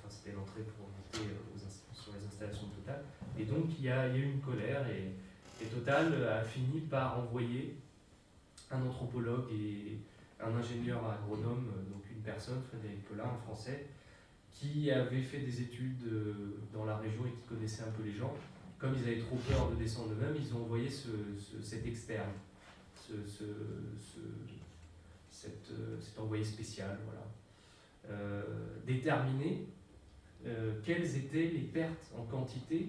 S2: c'était l'entrée pour monter sur les installations de Total. Et donc il y a eu une colère et Total a fini par envoyer un anthropologue et un ingénieur agronome, donc une personne, Frédéric Pellat, un Français, qui avait fait des études dans la région et qui connaissait un peu les gens. Comme ils avaient trop peur de descendre eux-mêmes, ils ont envoyé cet externe, cet envoyé spécial, voilà. Déterminer quelles étaient les pertes en quantité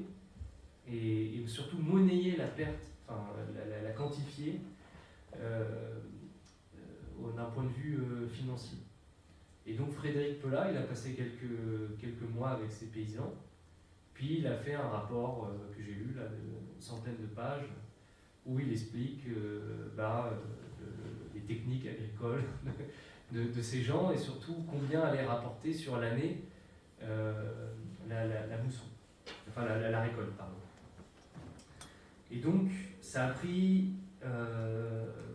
S2: et surtout monnayer la perte, enfin la quantifier d'un point de vue financier. Et donc Frédéric Pellat, il a passé quelques mois avec ses paysans, puis il a fait un rapport que j'ai lu, là, d'une centaine de pages, où il explique les techniques agricoles de ces gens et surtout combien allait rapporter sur l'année la mousson, enfin la récolte, pardon. Et donc ça a pris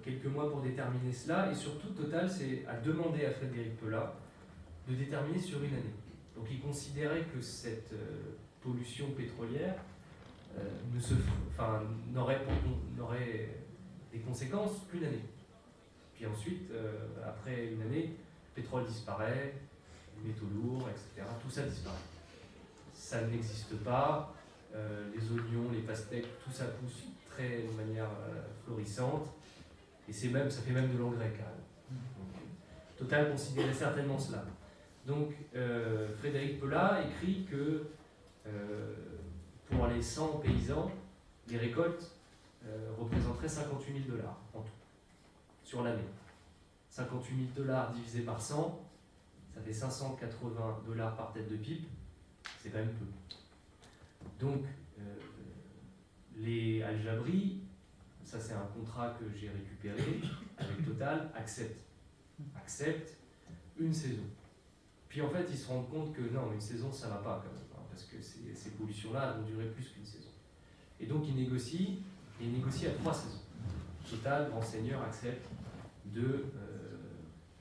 S2: quelques mois pour déterminer cela, et surtout Total a demandé à Frédéric Pellat de déterminer sur une année. Donc il considérait que cette pollution pétrolière n'aurait des conséquences qu'une année. Puis ensuite, après une année, le pétrole disparaît, les métaux lourds, etc. Tout ça disparaît. Ça n'existe pas. Les oignons, les pastèques, tout ça pousse de manière florissante. Et ça fait même de l'engrais quand même. Donc, Total considérait certainement cela. Donc Frédéric Pellat écrit que pour les 100 paysans, les récoltes représenteraient 58 000 $ en tout, sur l'année. 58 000 $ divisé par 100, ça fait 580 $ par tête de pipe, c'est quand même peu. Donc, les Al-Jabri, ça c'est un contrat que j'ai récupéré avec Total, accepte une saison. Puis en fait, ils se rendent compte que non, une saison ça va pas quand même, hein, parce que ces pollutions-là vont durer plus qu'une saison. Et donc ils négocient à 3 saisons. Total, Grand Seigneur, accepte de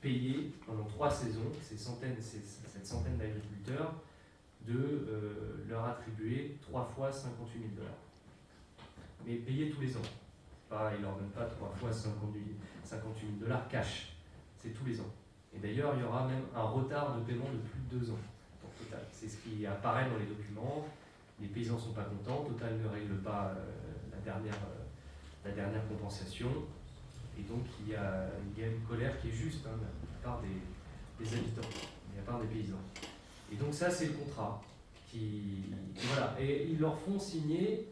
S2: payer pendant 3 saisons cette centaine d'agriculteurs, de leur attribuer 3 fois 58 000 $. Mais payer tous les ans. Ils ne leur donnent pas 3 fois 58 000 $ cash. C'est tous les ans. Et d'ailleurs, il y aura même un retard de paiement de plus de 2 ans pour Total. C'est ce qui apparaît dans les documents. Les paysans ne sont pas contents. Total ne règle pas la dernière compensation. Et donc, il y a une colère qui est juste, hein, de la part des habitants, de la part des paysans. Et donc ça, c'est le contrat. Voilà. Et ils leur font signer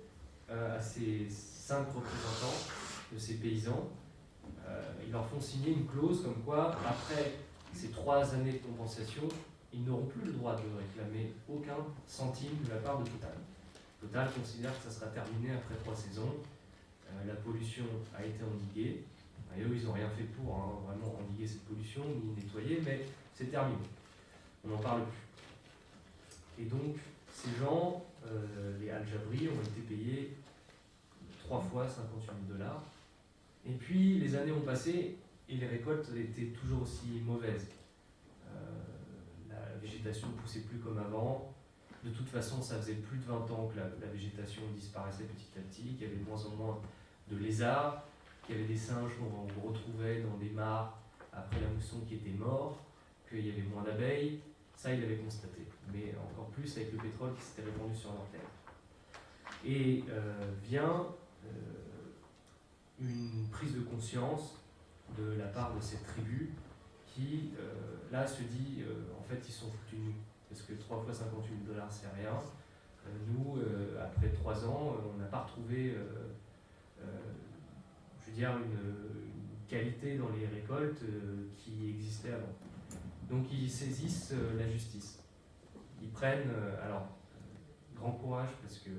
S2: à ces 5 représentants de ces paysans, ils leur font signer une clause comme quoi, après ces 3 années de compensation, ils n'auront plus le droit de réclamer aucun centime de la part de Total. Total considère que ça sera terminé après 3 saisons. La pollution a été endiguée. Et eux, ils n'ont rien fait pour vraiment endiguer cette pollution, ni nettoyer, mais c'est terminé. on n'en parle plus. Et donc, ces gens, les Al-Jabri, ont été payés 3 fois 58 000 $. Et puis, les années ont passé et les récoltes étaient toujours aussi mauvaises. La végétation ne poussait plus comme avant. De toute façon, ça faisait plus de 20 ans que la végétation disparaissait petit à petit, qu'il y avait de moins en moins de lézards, qu'il y avait des singes qu'on retrouvait dans des mares après la mousson qui était mort, qu'il y avait moins d'abeilles. Ça, il avait constaté. Mais encore plus avec le pétrole qui s'était répandu sur leur terre. Et vient une prise de conscience de la part de cette tribu qui, là, se dit, en fait, ils sont foutus de nous. Parce que 3 fois 58 000 $, c'est rien. Nous, après 3 ans, on n'a pas retrouvé, je veux dire, une qualité dans les récoltes qui existait avant. Donc ils saisissent la justice. Ils prennent, alors, grand courage, parce que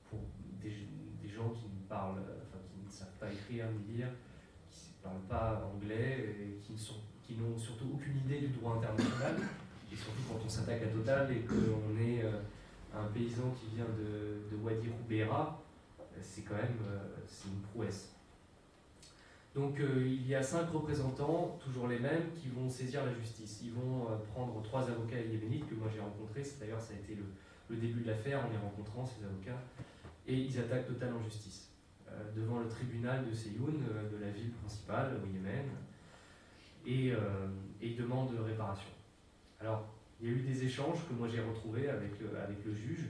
S2: pour des gens qui ne parlent, enfin, qui ne savent pas écrire ni lire, qui ne parlent pas anglais, et qui n'ont surtout aucune idée du droit international, et surtout quand on s'attaque à Total et qu'on est un paysan qui vient de Wadi Roubeira, c'est quand même c'est une prouesse. Donc il y a 5 représentants, toujours les mêmes, qui vont saisir la justice. Ils vont prendre 3 avocats yéménites que moi j'ai rencontrés. D'ailleurs, ça a été le début de l'affaire en les rencontrant, ces avocats. Et ils attaquent Total en justice, devant le tribunal de Séyoun, de la ville principale au Yémen. Et ils demandent réparation. Alors, il y a eu des échanges que moi j'ai retrouvés avec le juge.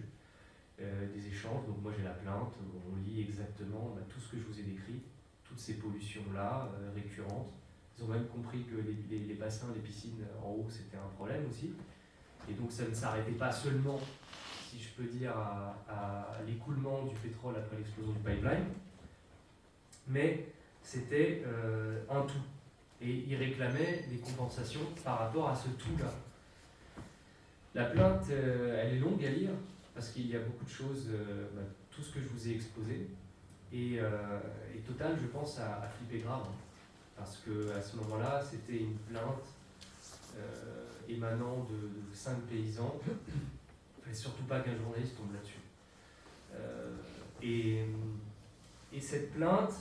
S2: Des échanges, donc moi j'ai la plainte, où on lit exactement tout ce que je vous ai décrit, toutes ces pollutions-là, récurrentes. Ils ont même compris que les bassins, les piscines en haut, c'était un problème aussi. Et donc ça ne s'arrêtait pas seulement, si je peux dire, à l'écoulement du pétrole après l'explosion du pipeline, mais c'était un tout. Et ils réclamaient des compensations par rapport à ce tout-là. La plainte, elle est longue à lire, parce qu'il y a beaucoup de choses, tout ce que je vous ai exposé. Et Total, je pense, a flippé grave. Parce qu'à ce moment-là, c'était une plainte émanant de 5 paysans. Il ne fallait surtout pas qu'un journaliste tombe là-dessus. Et cette plainte,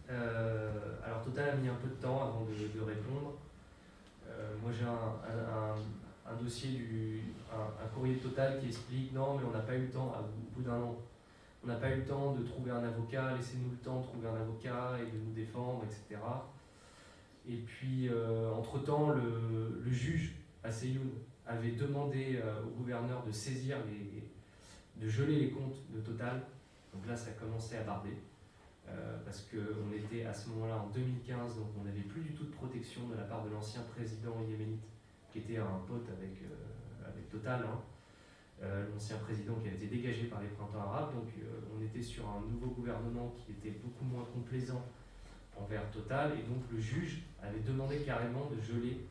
S2: alors Total a mis un peu de temps avant de répondre. Moi j'ai un dossier, un courrier de Total qui explique non mais on n'a pas eu le temps, au bout d'un an, on n'a pas eu le temps de trouver un avocat, laissez-nous le temps de trouver un avocat et de nous défendre, etc. Et puis entre-temps le juge à Séyoun avait demandé au gouverneur de saisir de geler les comptes de Total. Donc là ça commençait à barder. Parce qu'on était à ce moment-là en 2015, donc on n'avait plus du tout de protection de la part de l'ancien président yéménite, qui était un pote avec Total, l'ancien président qui a été dégagé par les printemps arabes. Donc on était sur un nouveau gouvernement qui était beaucoup moins complaisant envers Total, et donc le juge avait demandé carrément de geler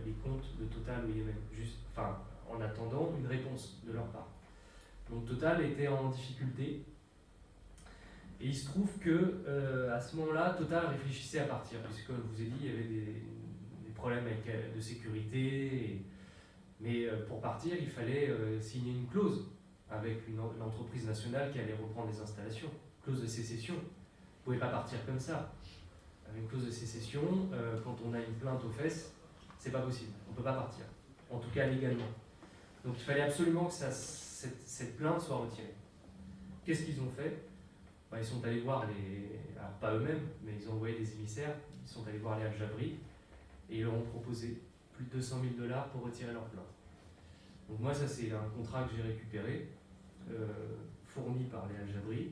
S2: les comptes de Total au Yémen, en attendant une réponse de leur part. Donc Total était en difficulté. Et il se trouve que à ce moment-là, Total réfléchissait à partir, puisque comme je vous ai dit, il y avait des problèmes de sécurité. Mais pour partir, il fallait signer une clause avec l'entreprise nationale qui allait reprendre les installations. Clause de sécession. Vous ne pouvez pas partir comme ça. Avec une clause de sécession, quand on a une plainte aux fesses, c'est pas possible. On ne peut pas partir. En tout cas, légalement. Donc il fallait absolument que cette plainte soit retirée. Qu'est-ce qu'ils ont fait ? Ils sont allés voir alors pas eux-mêmes, mais ils ont envoyé des émissaires, ils sont allés voir les Al-Jabri et ils leur ont proposé plus de 200 000 $ pour retirer leur plainte. Donc moi ça c'est un contrat que j'ai récupéré, fourni par les Al-Jabri,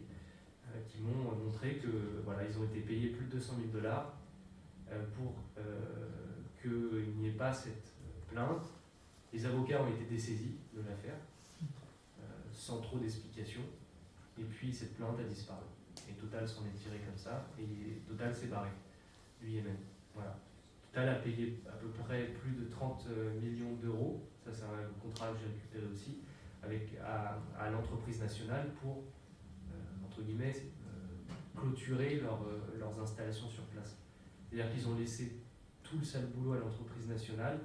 S2: qui m'ont montré que voilà, ils ont été payés plus de 200 000 $ pour qu'il n'y ait pas cette plainte. Les avocats ont été dessaisis de l'affaire, sans trop d'explications. Et puis cette plainte a disparu. Et Total s'en est tiré comme ça, et Total s'est barré du Yémen. Voilà. Total a payé à peu près plus de 30 millions d'euros, ça c'est un contrat que j'ai récupéré aussi, à l'entreprise nationale pour, entre guillemets, clôturer leurs installations sur place. C'est-à-dire qu'ils ont laissé tout le sale boulot à l'entreprise nationale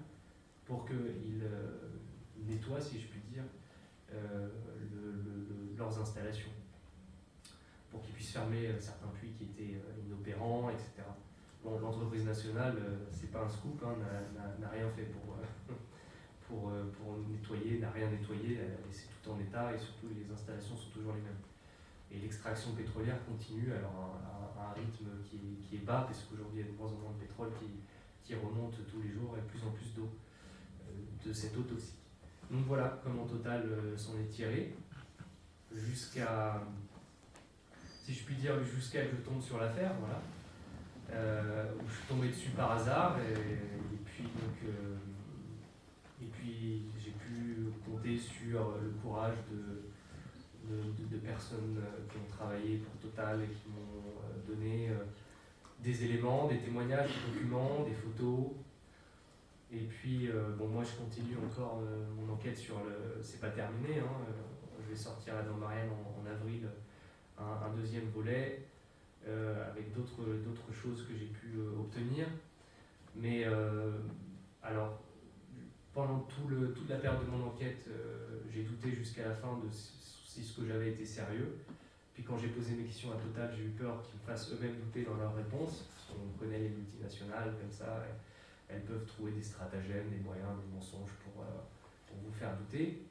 S2: pour qu'ils nettoient, si je puis dire, leurs installations, pour qu'ils puissent fermer certains puits qui étaient inopérants, etc. Bon, l'entreprise nationale, c'est pas un scoop, hein, n'a rien fait pour nettoyer, n'a rien nettoyé, elle a laissé tout en état et surtout les installations sont toujours les mêmes. Et l'extraction pétrolière continue alors à un rythme qui est bas, parce qu'aujourd'hui il y a de moins en moins de pétrole qui remonte tous les jours et de plus en plus d'eau, de cette eau toxique. Donc voilà comment Total s'en est tiré, jusqu'à, si je puis dire, jusqu'à que je tombe sur l'affaire, voilà, où je suis tombé dessus par hasard, et puis j'ai pu compter sur le courage de personnes qui ont travaillé pour Total et qui m'ont donné des éléments, des témoignages, des documents, des photos. Et puis, moi je continue encore mon enquête sur le... C'est pas terminé, hein, je vais sortir là dans Marianne en avril un deuxième volet avec d'autres choses que j'ai pu obtenir. Mais alors, pendant toute la période de mon enquête, j'ai douté jusqu'à la fin de si ce que j'avais été sérieux. Puis quand j'ai posé mes questions à Total, j'ai eu peur qu'ils me fassent eux-mêmes douter dans leurs réponses. On connaît les multinationales comme ça, elles peuvent trouver des stratagèmes, des moyens, des mensonges pour vous faire douter.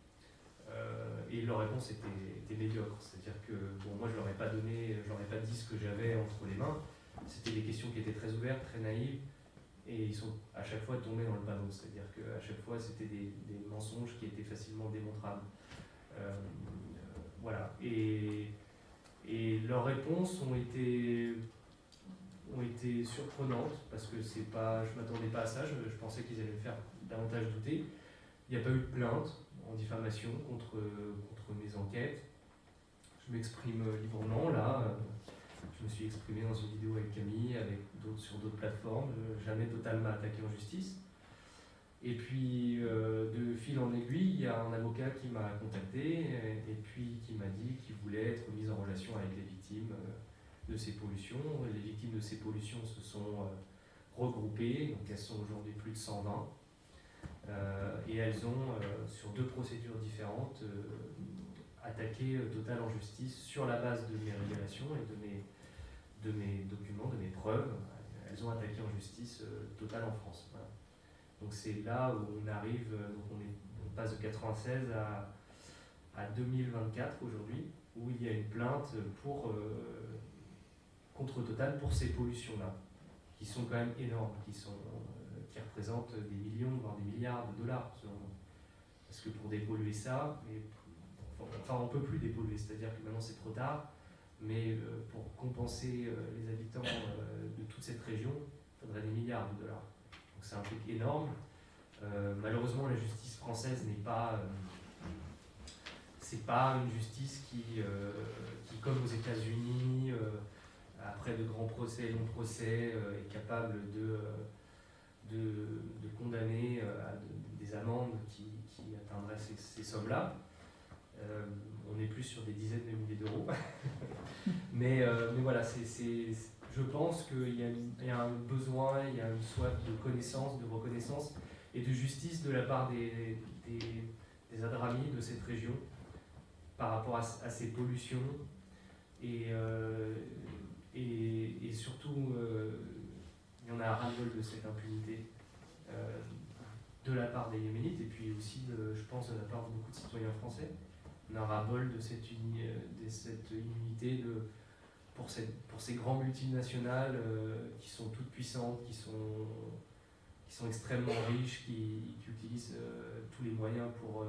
S2: Et leur réponse était médiocre. C'est-à-dire que moi je leur ai pas dit ce que j'avais entre les mains. C'était des questions qui étaient très ouvertes, très naïves. Et ils sont à chaque fois tombés dans le panneau, c'est-à-dire qu'à chaque fois c'était des mensonges qui étaient facilement démontrables. Voilà. Et leurs réponses ont été surprenantes, parce que je ne m'attendais pas à ça, je pensais qu'ils allaient me faire davantage douter. Il n'y a pas eu de plainte en diffamation contre mes enquêtes. Je m'exprime librement là. Je me suis exprimé dans une vidéo avec Camille, sur d'autres plateformes. Jamais Total m'a attaqué en justice. Et puis, de fil en aiguille, il y a un avocat qui m'a contacté et puis qui m'a dit qu'il voulait être mis en relation avec les victimes de ces pollutions. Les victimes de ces pollutions se sont regroupées, donc elles sont aujourd'hui plus de 120. Et elles ont, sur 2 procédures différentes, attaqué Total en justice sur la base de mes révélations et de mes documents, de mes preuves. Elles ont attaqué en justice Total en France. Voilà. Donc c'est là où on arrive, on passe de 96 à 2024 aujourd'hui, où il y a une plainte contre Total pour ces pollutions-là, qui sont quand même énormes, qui représentent des millions, voire des milliards de dollars, selon moi. Parce que pour dépolluer ça, on ne peut plus dépolluer, c'est-à-dire que maintenant c'est trop tard, mais pour compenser les habitants de toute cette région, il faudrait des milliards de dollars. Donc c'est un truc énorme. Malheureusement, la justice française n'est pas... c'est pas une justice qui comme aux États-Unis, après de grands procès, longs procès, est capable de condamner à des amendes qui atteindraient ces sommes-là. On est plus sur des dizaines de milliers d'euros. mais voilà, je pense qu'il y a un besoin, il y a une soif de connaissance, de reconnaissance et de justice de la part des Hadramis de cette région par rapport à ces pollutions. Et surtout, il y en a ras-le-bol de cette impunité de la part des Yéménites et puis aussi, je pense, de la part de beaucoup de citoyens français. On a ras-le-bol de cette immunité pour ces grandes multinationales qui sont toutes puissantes, qui sont extrêmement riches, qui utilisent tous les moyens pour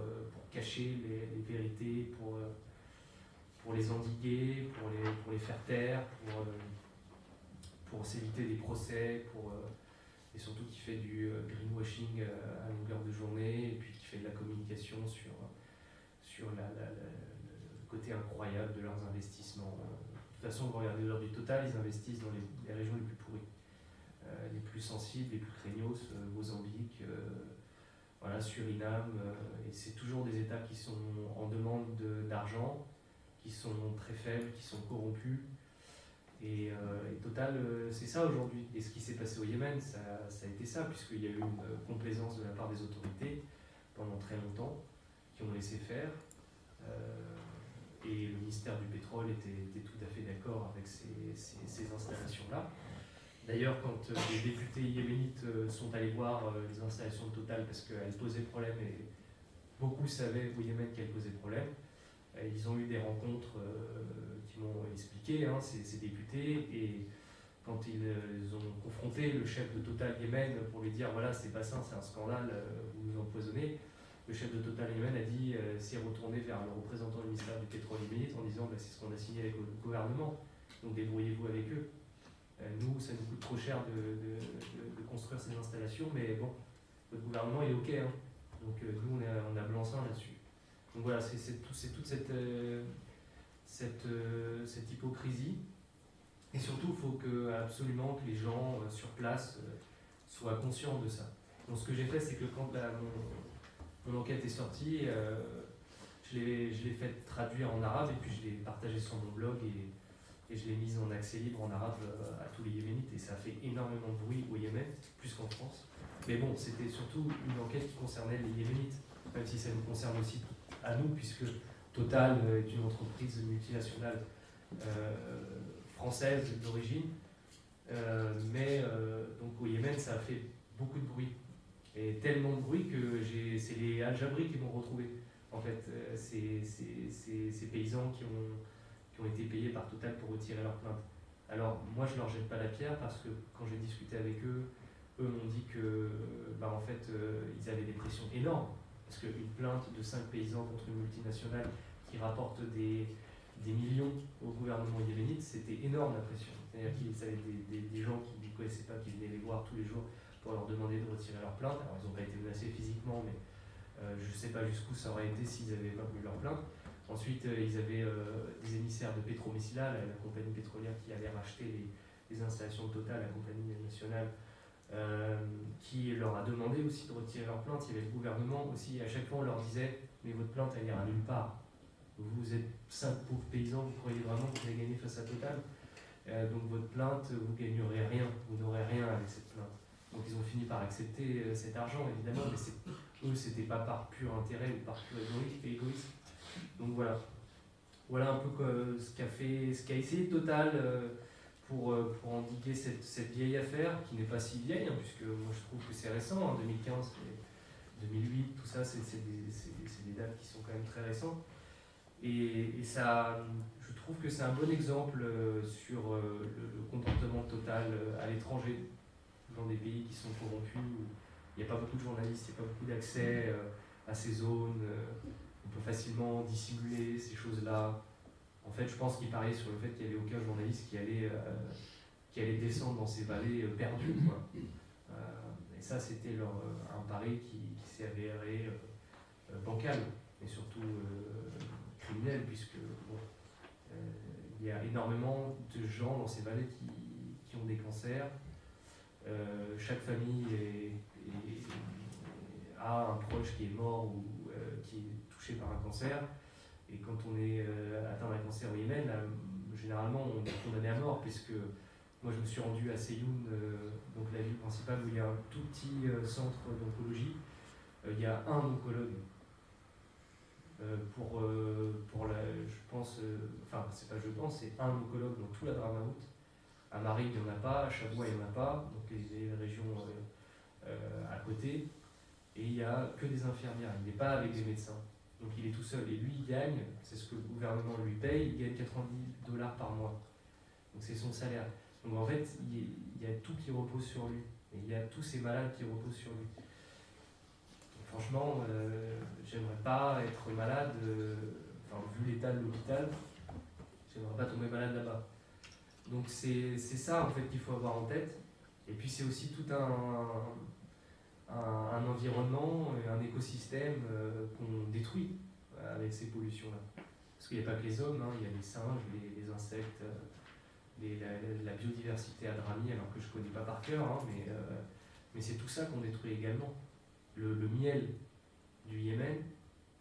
S2: cacher les vérités, pour les endiguer, pour les faire taire, pour s'éviter des procès, et surtout qui fait du greenwashing à longueur de journée, et puis qui fait de la communication sur le côté incroyable de leurs investissements. De toute façon, vous regardez l'heure du Total, ils investissent dans les régions les plus pourries, les plus sensibles, les plus craignos, Mozambique, Suriname, et c'est toujours des États qui sont en demande d'argent, qui sont très faibles, qui sont corrompus, Et Total, c'est ça aujourd'hui. Et ce qui s'est passé au Yémen, ça a été ça, puisqu'il y a eu une complaisance de la part des autorités pendant très longtemps, qui ont laissé faire. Et le ministère du pétrole était tout à fait d'accord avec ces installations-là. D'ailleurs, quand les députés yéménites sont allés voir les installations de Total parce qu'elles posaient problème, et beaucoup savaient au Yémen qu'elles posaient problème, ils ont eu des rencontres qui m'ont expliqué, ces députés, et quand ils ont confronté le chef de Total Yémen pour lui dire voilà, c'est pas ça, c'est un scandale, vous nous empoisonnez, le chef de Total Yémen a dit, s'est retourné vers le représentant du ministère du pétrole yéménite en disant c'est ce qu'on a signé avec le gouvernement, donc débrouillez-vous avec eux. Nous, ça nous coûte trop cher de construire ces installations, mais bon, votre gouvernement est OK. Donc nous, on a blanc-seing là-dessus. Donc voilà, c'est toute cette hypocrisie. Et surtout, il faut absolument que les gens sur place soient conscients de ça. Donc ce que j'ai fait, c'est que quand mon enquête est sortie, je l'ai fait traduire en arabe et puis je l'ai partagé sur mon blog et je l'ai mise en accès libre en arabe à tous les Yéménites, et ça a fait énormément de bruit au Yémen, plus qu'en France. Mais bon, c'était surtout une enquête qui concernait les Yéménites, même si ça nous concerne aussi à nous, puisque Total est une entreprise multinationale française d'origine, mais donc au Yémen, ça a fait beaucoup de bruit. Et tellement de bruit que c'est les Al-Jabri qui m'ont retrouvé. En fait, ces paysans qui ont été payés par Total pour retirer leur plainte. Alors, moi, je ne leur jette pas la pierre parce que quand j'ai discuté avec eux, m'ont dit que, en fait, ils avaient des pressions énormes. Parce qu'une plainte de 5 paysans contre une multinationale qui rapporte des millions au gouvernement yéménite, c'était énorme la pression. C'est-à-dire qu'ils avaient des gens qui ne connaissaient pas, qui venaient les voir tous les jours pour leur demander de retirer leur plainte. Alors, ils n'ont pas été menacés physiquement, mais je ne sais pas jusqu'où ça aurait été s'ils n'avaient pas voulu leur plainte. Ensuite, ils avaient des émissaires de Petromessila, la compagnie pétrolière qui allait racheter les installations de Total, la compagnie nationale, qui leur a demandé aussi de retirer leur plainte. Il y avait le gouvernement aussi, à chaque fois on leur disait mais votre plainte elle ira nulle part. Vous êtes 5 pauvres paysans, vous croyez vraiment que vous allez gagner face à Total, donc votre plainte, vous ne gagnerez rien, vous n'aurez rien avec cette plainte. Donc ils ont fini par accepter cet argent évidemment, mais eux c'était pas par pur intérêt ou par pur égoïsme. Donc voilà un peu ce qu'a essayé Total pour endiguer cette vieille affaire, qui n'est pas si vieille, puisque moi je trouve que c'est récent, 2015, 2008, tout ça, c'est des dates qui sont quand même très récentes. Et ça, je trouve que c'est un bon exemple sur le comportement Total à l'étranger, dans des pays qui sont corrompus, où il n'y a pas beaucoup de journalistes, il n'y a pas beaucoup d'accès à ces zones. On peut facilement dissimuler ces choses-là. En fait, je pense qu'ils pariaient sur le fait qu'il n'y avait aucun journaliste qui allait descendre dans ces vallées perdues. Et ça, c'était un pari qui s'est avéré bancal, mais surtout criminel, puisque il y a énormément de gens dans ces vallées qui ont des cancers. Chaque famille a un proche qui est mort ou qui est touché par un cancer. Et quand on est atteint d'un cancer au Yémen, généralement on est condamné à mort, puisque moi je me suis rendu à Seyoun, donc la ville principale où il y a un tout petit centre d'oncologie. Il y a un oncologue c'est un oncologue dans tout la Dramaout. À Marie, il n'y en a pas, à Chaboua, il n'y en a pas, donc les régions à côté. Et il n'y a que des infirmières, il n'est pas avec des médecins. Donc il est tout seul. Et lui, il gagne, c'est ce que le gouvernement lui paye, il gagne $90 par mois. Donc c'est son salaire. Donc en fait, il y a tout qui repose sur lui. Et il y a tous ces malades qui reposent sur lui. Donc, franchement, j'aimerais pas être malade, vu l'état de l'hôpital, j'aimerais pas tomber malade là-bas. Donc c'est ça en fait qu'il faut avoir en tête. Et puis c'est aussi tout un environnement, un écosystème qu'on détruit avec ces pollutions-là. Parce qu'il n'y a pas que les hommes, il y a les singes, les insectes, la biodiversité à Drami, alors que je ne connais pas par cœur, mais c'est tout ça qu'on détruit également. Le miel du Yémen,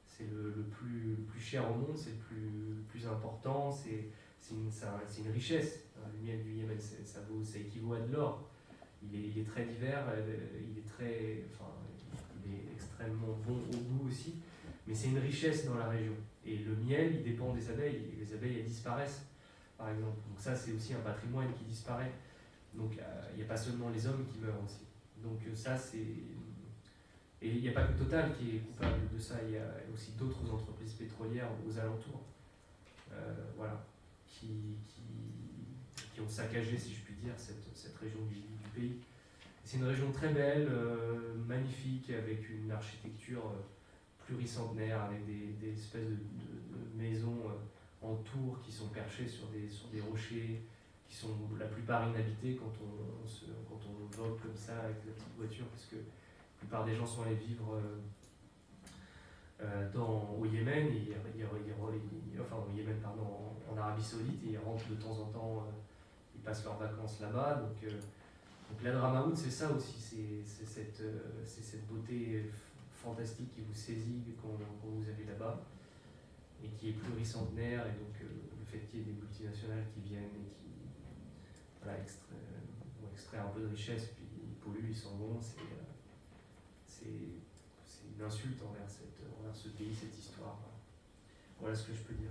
S2: c'est le plus cher au monde, c'est le plus important, c'est une richesse. Le miel du Yémen, ça équivaut à de l'or. Il est très divers, il est extrêmement bon au goût aussi, mais c'est une richesse dans la région. Et le miel, il dépend des abeilles, et les abeilles, elles disparaissent, par exemple. Donc ça, c'est aussi un patrimoine qui disparaît. Donc il n'y a pas seulement les hommes qui meurent aussi. Donc ça, c'est... Et il n'y a pas que Total qui est coupable de ça, il y a aussi d'autres entreprises pétrolières aux alentours, voilà, qui ont saccagé, si je puis dire, cette région du pays. C'est une région très belle, magnifique, avec une architecture pluricentenaire, avec des espèces de maisons en tours qui sont perchées sur des rochers, qui sont la plupart inhabités quand on vogue comme ça avec la petite voiture, parce que la plupart des gens sont allés vivre au Yémen, au Yémen, pardon, en Arabie Saoudite, et ils rentrent de temps en temps, ils passent leurs vacances là-bas. Donc l'Hadramaout, c'est ça aussi, c'est cette beauté fantastique qui vous saisit quand vous allez là-bas, et qui est pluricentenaire, et donc le fait qu'il y ait des multinationales qui viennent et qui vont extraire un peu de richesse, puis ils polluent, ils s'en vont, c'est une insulte envers ce pays, cette histoire. Voilà ce que je peux dire.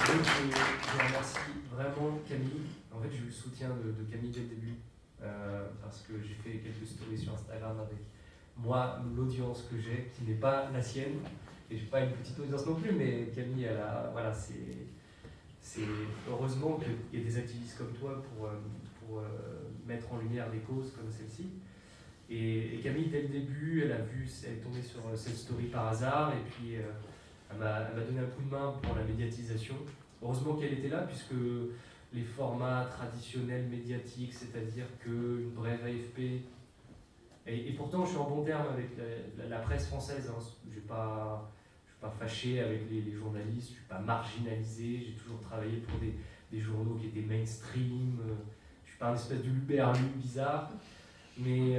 S2: Je remercie vraiment Camille. En fait, j'ai eu le soutien de Camille dès le début, parce que j'ai fait quelques stories sur Instagram avec moi, l'audience que j'ai, qui n'est pas la sienne, et j'ai pas une petite audience non plus, mais Camille, voilà, c'est heureusement qu'il y a des activistes comme toi pour mettre en lumière des causes comme celle-ci. Et Camille, dès le début, elle est tombée sur cette story par hasard, et puis elle m'a donné un coup de main pour la médiatisation. Heureusement qu'elle était là, puisque les formats traditionnels médiatiques, c'est-à-dire qu'une brève AFP, et pourtant je suis en bon terme avec la presse française, hein. Je ne suis pas fâché avec les journalistes, je ne suis pas marginalisé, j'ai toujours travaillé pour des journaux qui étaient mainstream, je ne suis pas un espèce de luberlu bizarre, mais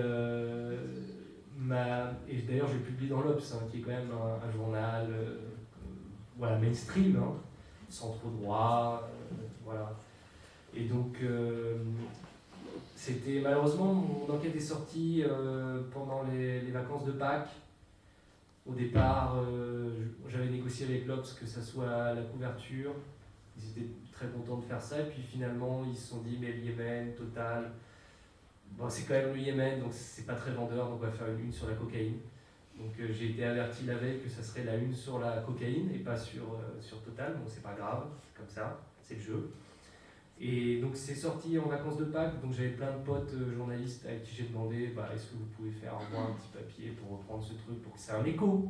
S2: et d'ailleurs j'ai publié dans l'Obs, hein, qui est quand même un journal mainstream, hein, centre droit, voilà. Et donc c'était malheureusement, mon enquête est sortie pendant les vacances de Pâques. Au départ, j'avais négocié avec l'Obs que ça soit la couverture. Ils étaient très contents de faire ça. Et puis finalement, ils se sont dit, mais le Yémen, Total, bon, c'est quand même le Yémen, donc c'est pas très vendeur, donc on va faire une sur la cocaïne. Donc j'ai été averti la veille que ça serait la une sur la cocaïne et pas sur Total. Bon, c'est pas grave, c'est comme ça, c'est le jeu. Et donc c'est sorti en vacances de Pâques, donc j'avais plein de potes journalistes avec qui j'ai demandé est-ce que vous pouvez faire moi un petit papier pour reprendre ce truc, pour que c'est un écho,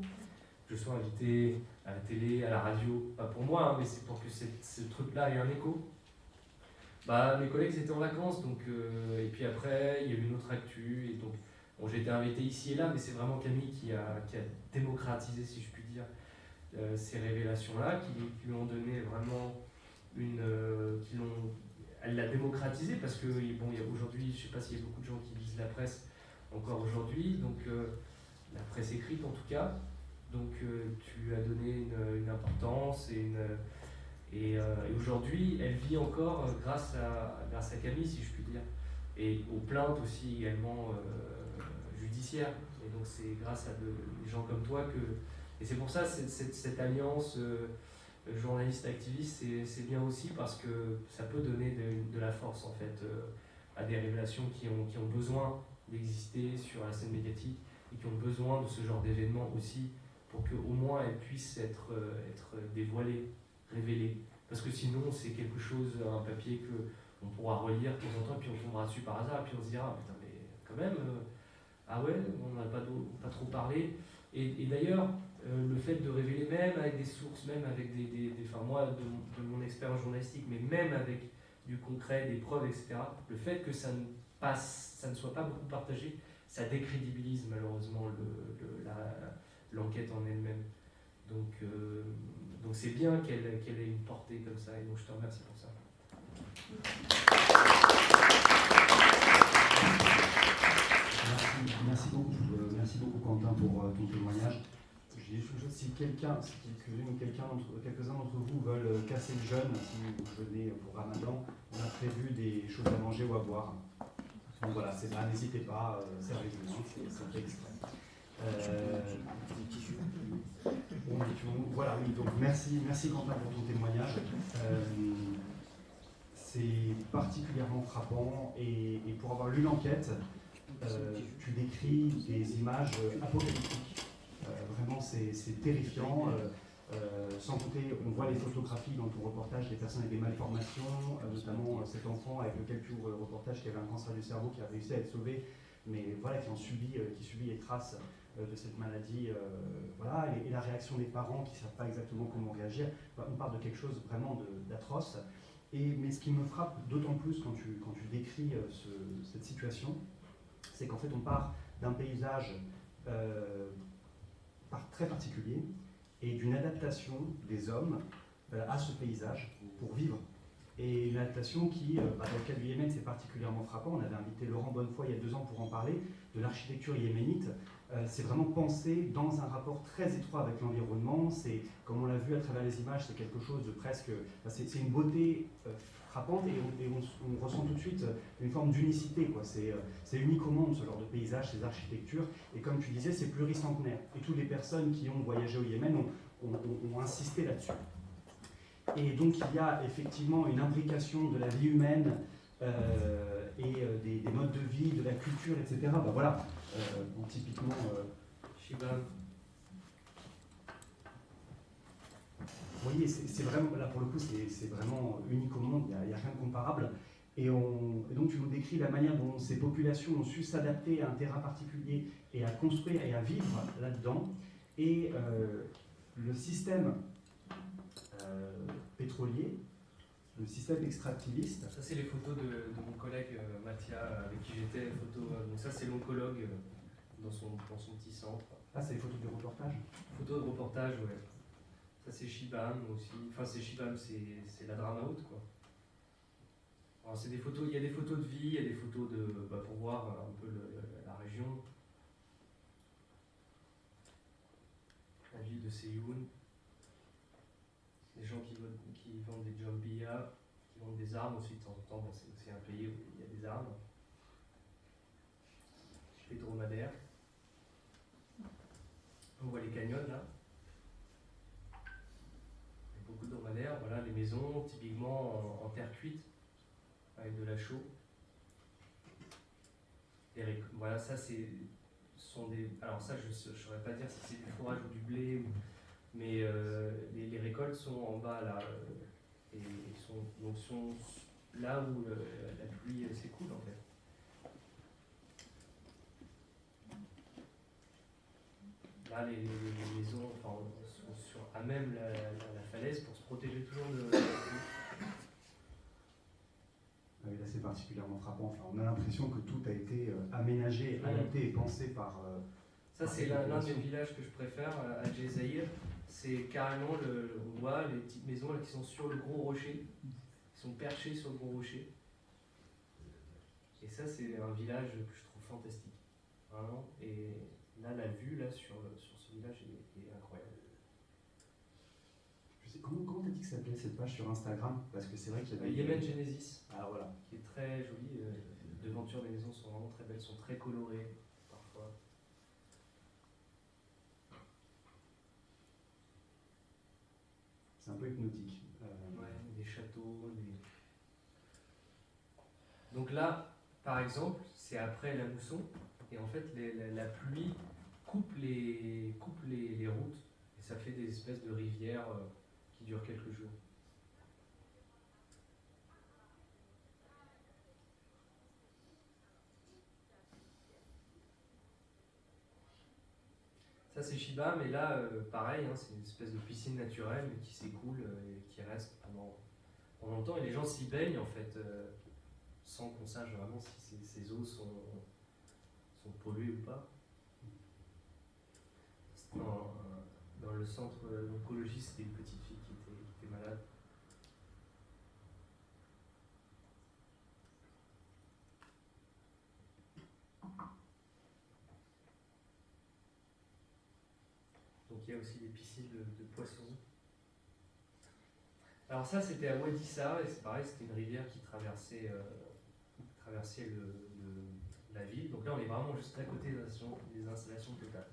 S2: que je sois invité à la télé, à la radio, pas pour moi, hein, mais c'est pour que ce truc-là ait un écho. Mes collègues étaient en vacances, donc, et puis après il y a eu une autre actu, et donc bon, j'ai été invité ici et là, mais c'est vraiment Camille qui a démocratisé, si je puis dire, ces révélations-là, qui lui ont donné vraiment elle l'a démocratisé, parce que bon, il y a aujourd'hui, je ne sais pas s'il y a beaucoup de gens qui lisent la presse encore aujourd'hui, donc la presse écrite en tout cas, donc tu lui as donné une importance, et aujourd'hui elle vit encore grâce à Camille, si je puis dire, et aux plaintes aussi également judiciaires, et donc c'est grâce à des gens comme toi et c'est pour ça cette alliance journaliste activiste, c'est bien aussi, parce que ça peut donner de la force en fait à des révélations qui ont besoin d'exister sur la scène médiatique, et qui ont besoin de ce genre d'événements aussi, pour qu'au moins elles puissent être dévoilées, révélées, parce que sinon c'est quelque chose, un papier qu'on pourra relire de temps en temps, puis on tombera dessus par hasard, puis on se dira putain, mais quand même ah ouais, on n'a pas trop parlé, et d'ailleurs le fait de révéler, même avec des sources, même avec moi, de mon expérience journalistique, mais même avec du concret, des preuves, etc., le fait que ça ne soit pas beaucoup partagé, ça décrédibilise malheureusement l'enquête en elle-même. Donc c'est bien qu'elle ait une portée comme ça, et donc je te remercie pour ça.
S1: Merci beaucoup Quentin pour ton témoignage. Je dis une chose, si quelqu'un, si quelques-uns d'entre vous veulent casser le jeûne, si vous venez pour Ramadan, on a prévu des choses à manger ou à boire. Donc voilà, c'est là, n'hésitez pas, servez-vous, c'est fait exprès. Voilà, oui, donc merci Quentin pour ton témoignage. C'est particulièrement frappant et pour avoir lu l'enquête, tu décris des images apocalyptiques. Vraiment, c'est terrifiant. Sans compter, on voit les photographies dans ton reportage des personnes avec des malformations, notamment cet enfant avec lequel tu ouvres le reportage qui avait un cancer du cerveau, qui a réussi à être sauvé, mais voilà, qui subit les traces de cette maladie. Voilà, et la réaction des parents qui ne savent pas exactement comment réagir. On parle de quelque chose vraiment d'atroce. Mais ce qui me frappe d'autant plus quand tu décris cette situation, c'est qu'en fait on part d'un paysage très particulier et d'une adaptation des hommes à ce paysage pour vivre. Et une adaptation dans le cas du Yémen, c'est particulièrement frappant. On avait invité Laurent Bonnefoy il y a 2 ans pour en parler, de l'architecture yéménite. C'est vraiment pensé dans un rapport très étroit avec l'environnement. C'est, comme on l'a vu à travers les images, c'est quelque chose de presque... c'est une beauté frappante et on ressent tout de suite une forme d'unicité. C'est unique au monde, ce genre de paysage, ces architectures. Et comme tu disais, c'est pluricentenaire. Et toutes les personnes qui ont voyagé au Yémen ont insisté là-dessus. Et donc il y a effectivement une imbrication de la vie humaine des modes de vie, de la culture, etc. Voilà, typiquement...
S2: Shibam.
S1: Vous voyez, c'est vraiment, là pour le coup, c'est vraiment unique au monde, il n'y a rien de comparable. Et donc tu nous décris la manière dont ces populations ont su s'adapter à un terrain particulier et à construire et à vivre là-dedans. Et le système pétrolier, le système extractiviste.
S2: Ça, c'est les photos de mon collègue Mathia, avec qui j'étais. Donc ça, c'est l'oncologue dans son petit centre.
S1: Ah, c'est les photos de reportage.
S2: Photos de reportage, ouais. Ça, c'est Shibam aussi. Enfin, c'est Shibam, c'est la Dramaout, quoi. Alors, c'est des photos, il y a des photos de vie, il y a des photos pour voir un peu la région. La ville de Séyoun. Des gens qui vendent des jambiya, qui vendent des armes aussi de temps en temps. C'est aussi un pays où il y a des armes. Les dromadaires. On voit les canyons là. Il y a beaucoup de dromadaires. Voilà, les maisons typiquement en terre cuite, avec de la chaux. Voilà, ça sont des. Alors ça, je ne saurais pas dire si c'est du fourrage ou du blé. Mais les récoltes sont en bas là, et sont là où la pluie s'écoule en fait. Là, les maisons sont à même la falaise pour se protéger toujours de la pluie.
S1: Là, c'est particulièrement frappant. Enfin, on a l'impression que tout a été aménagé, adapté et pensé par...
S2: Ça, c'est l'un des villages que je préfère, à Djezaïr. C'est carrément, on voit les petites maisons là, qui sont sur le gros rocher, qui sont perchées sur le gros rocher. Et ça, c'est un village que je trouve fantastique. Vraiment. Et là, la vue là, sur ce village est incroyable.
S1: Je sais, comment t'as dit que ça s'appelait cette page sur Instagram? Parce que c'est vrai qu'il y avait...
S2: Yemen Genesis.
S1: Ah, voilà.
S2: Qui est très jolie. Les devantures des maisons sont vraiment très belles, sont très colorées parfois.
S1: C'est un peu hypnotique.
S2: Ouais, des châteaux. Donc là, par exemple, c'est après la mousson, et en fait, la pluie coupe les routes, et ça fait des espèces de rivières qui durent quelques jours. Ça c'est Shibam, et là pareil, c'est une espèce de piscine naturelle qui s'écoule et qui reste pendant longtemps, et les gens s'y baignent en fait, sans qu'on sache vraiment si ces eaux sont polluées ou pas. Dans le centre d'oncologie, c'était une petite fille qui était malade. Donc il y a aussi des piscines de poissons. Alors ça, c'était à Wadissa, et c'est pareil, c'était une rivière qui traversait la ville. Donc là, on est vraiment juste à côté des installations Total.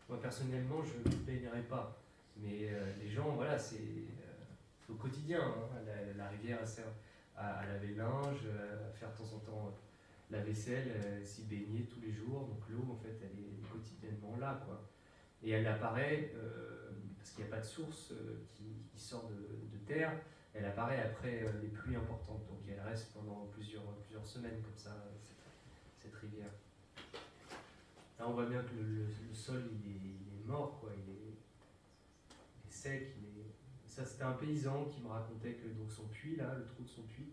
S2: Moi, personnellement, je ne me baignerai pas. Mais les gens, voilà, c'est au quotidien. Hein. La rivière, elle sert à laver le linge, à faire de temps en temps la vaisselle, s'y baigner tous les jours. Donc l'eau, en fait, elle est quotidiennement là, quoi. Et elle apparaît, parce qu'il n'y a pas de source qui sort de terre, elle apparaît après les pluies importantes. Donc elle reste pendant plusieurs semaines comme ça, cette rivière. Là, on voit bien que le sol, il est mort, quoi. Il est sec. Ça, c'était un paysan qui me racontait que donc, son puits, là, le trou de son puits,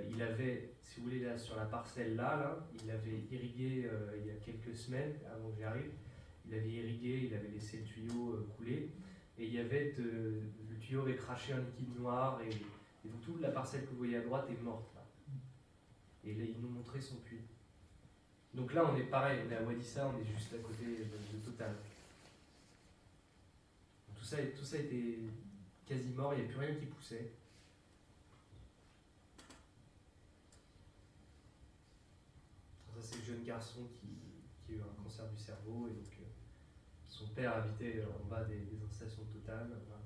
S2: il avait, si vous voulez, là, sur la parcelle là, il avait irrigué il y a quelques semaines, avant que j'arrive, il avait irrigué, il avait laissé le tuyau couler, et il y avait le tuyau avait craché un liquide noir, et donc toute la parcelle que vous voyez à droite est morte, là. Et là, il nous montrait son puits. Donc là, on est pareil, on est à Wadissa, on est juste à côté de Total. Tout ça était quasi mort, il n'y avait plus rien qui poussait. Ça, c'est le jeune garçon qui a eu un cancer du cerveau, et donc son père habitait en bas des installations Total. Voilà.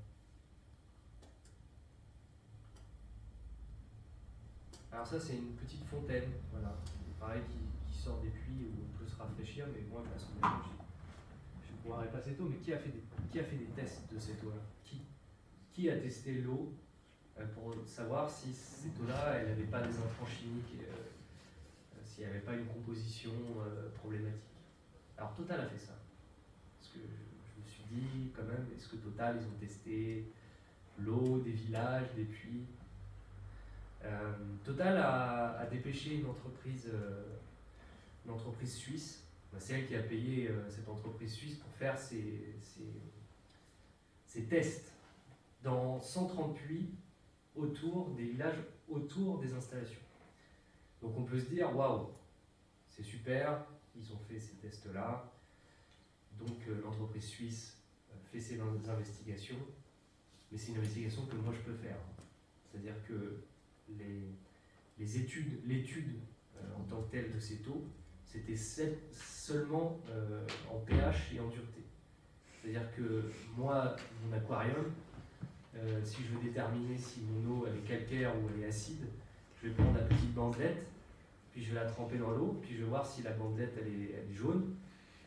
S2: Alors ça, c'est une petite fontaine, voilà. Pareil, qui sort des puits où on peut se rafraîchir, mais moi, personnellement, je ne boirai pas cette eau. Mais qui a fait des tests de cette eau-là ? Qui a testé l'eau pour savoir si cette eau-là, elle n'avait pas des intrants chimiques, s'il n'y avait pas une composition problématique. Alors Total a fait ça. Parce que je me suis dit, quand même, est-ce que Total, ils ont testé l'eau des villages, des puits ? Total a dépêché une entreprise suisse. C'est elle qui a payé cette entreprise suisse pour faire ces tests dans 130 puits autour des villages, autour des installations. Donc on peut se dire, waouh, c'est super, ils ont fait ces tests-là. Donc l'entreprise suisse fait ses investigations, mais c'est une investigation que moi je peux faire. C'est-à-dire que l'étude en tant que telle de ces taux, c'était seulement en pH et en dureté. C'est-à-dire que moi, mon aquarium, si je veux déterminer si mon eau elle est calcaire ou elle est acide, je vais prendre la petite bandelette, puis je vais la tremper dans l'eau, puis je vais voir si la bandelette elle est jaune,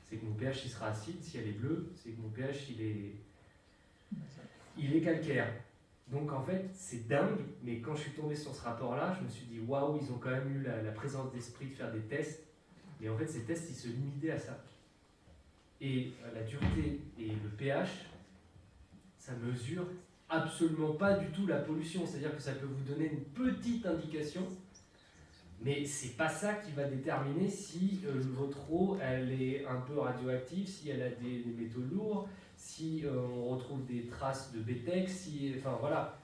S2: c'est que mon pH il sera acide, si elle est bleue, c'est que mon pH il est calcaire. Donc en fait, c'est dingue, mais quand je suis tombé sur ce rapport-là, je me suis dit, waouh, ils ont quand même eu la présence d'esprit de faire des tests, mais en fait, ces tests, ils se limitaient à ça. Et la dureté et le pH, ça mesure absolument pas du tout la pollution, c'est-à-dire que ça peut vous donner une petite indication, mais c'est pas ça qui va déterminer si votre eau, elle est un peu radioactive, si elle a des métaux lourds, si on retrouve des traces de BTEX, enfin voilà.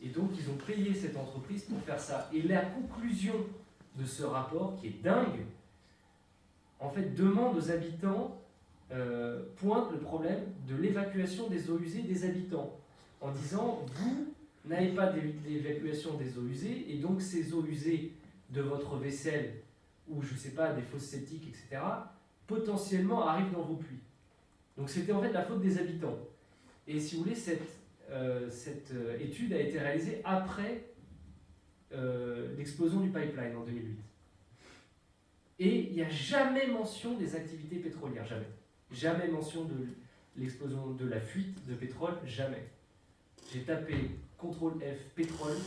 S2: Et donc ils ont payé cette entreprise pour faire ça. Et la conclusion de ce rapport, qui est dingue, en fait demande aux habitants, pointe le problème de l'évacuation des eaux usées des habitants, en disant, vous n'avez pas d'évacuation des eaux usées, et donc ces eaux usées de votre vaisselle, ou je sais pas, des fosses septiques, etc., potentiellement arrivent dans vos puits. Donc c'était en fait la faute des habitants. Et si vous voulez, cette étude a été réalisée après l'explosion du pipeline en 2008. Et il n'y a jamais mention des activités pétrolières, jamais. Jamais mention de l'explosion, de la fuite de pétrole, jamais. J'ai tapé CTRL F pétrole,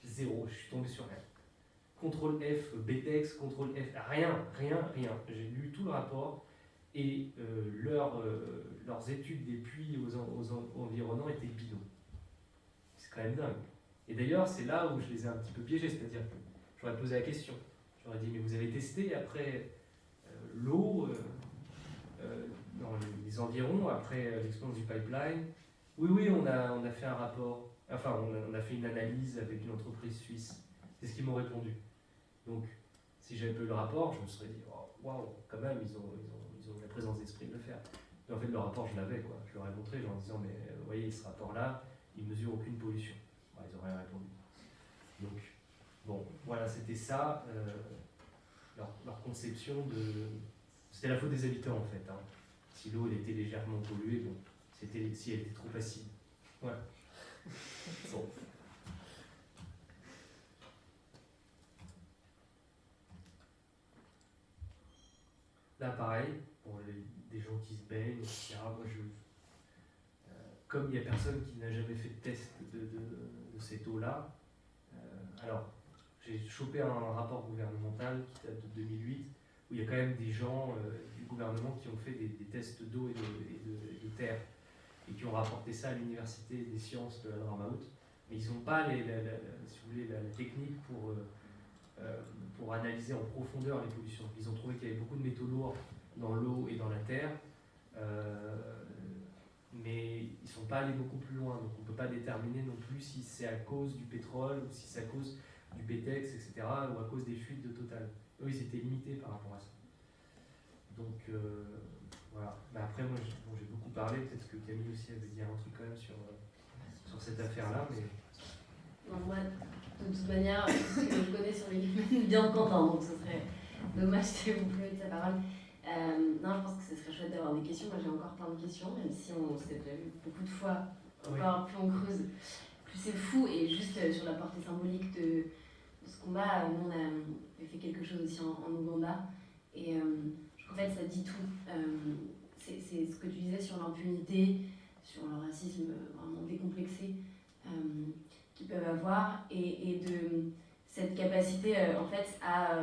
S2: 0, je suis tombé sur rien. CTRL F BTEX, CTRL F, rien. J'ai lu tout le rapport. Et leurs études des puits aux environnants étaient bidons. C'est quand même dingue. Et d'ailleurs, c'est là où je les ai un petit peu piégés, c'est-à-dire que j'aurais posé la question. J'aurais dit, mais vous avez testé après l'eau dans les environs, après l'explosion du pipeline ? Oui, on a fait un rapport, enfin, on a fait une analyse avec une entreprise suisse. C'est ce qu'ils m'ont répondu. Donc, si j'avais pas eu le rapport, je me serais dit, waouh, quand même, ils ont la présence d'esprit de le faire. Et en fait, le rapport, je l'avais, quoi. Je leur ai montré, en disant, mais vous voyez, ce rapport-là, il mesure aucune pollution. Bon, ils n'ont rien répondu. Donc, bon, voilà, c'était ça, leur conception de... C'était la faute des habitants, en fait. Hein. Si l'eau, elle était légèrement polluée, bon, c'était si elle était trop acide. Voilà. Bon. Là, pareil, pour des gens qui se baignent, etc. Moi, comme il n'y a personne qui n'a jamais fait de test de cette eau-là, alors, j'ai chopé un rapport gouvernemental qui date de 2008, où il y a quand même des gens du gouvernement qui ont fait des tests d'eau et de terre, et qui ont rapporté ça à l'université des sciences de la Dramaout. Mais ils n'ont pas, si vous voulez, la technique pour analyser en profondeur les pollutions. Ils ont trouvé qu'il y avait beaucoup de métaux lourds dans l'eau et dans la terre, mais ils ne sont pas allés beaucoup plus loin, donc on ne peut pas déterminer non plus si c'est à cause du pétrole, ou si c'est à cause du PETEX, etc., ou à cause des fuites de Total. Eux, ils étaient limités par rapport à ça. Donc, voilà. Mais après, moi, j'ai beaucoup parlé, peut-être que Camille aussi avait dit un truc quand même sur cette affaire-là, mais...
S3: Non, moi, de toute manière, ce que je connais sur les bien de Quentin, donc ce serait dommage de vous priver de sa parole. Non, je pense que ce serait chouette d'avoir des questions. Moi, j'ai encore plein de questions, même si on s'est déjà vu beaucoup de fois. Encore plus on creuse, plus c'est fou. Et juste sur la portée symbolique de ce combat, nous, on a fait quelque chose aussi en Ouganda. Et en fait, ça dit tout. C'est ce que tu disais sur l'impunité, sur le racisme vraiment décomplexé qu'ils peuvent avoir, et de cette capacité, en fait, à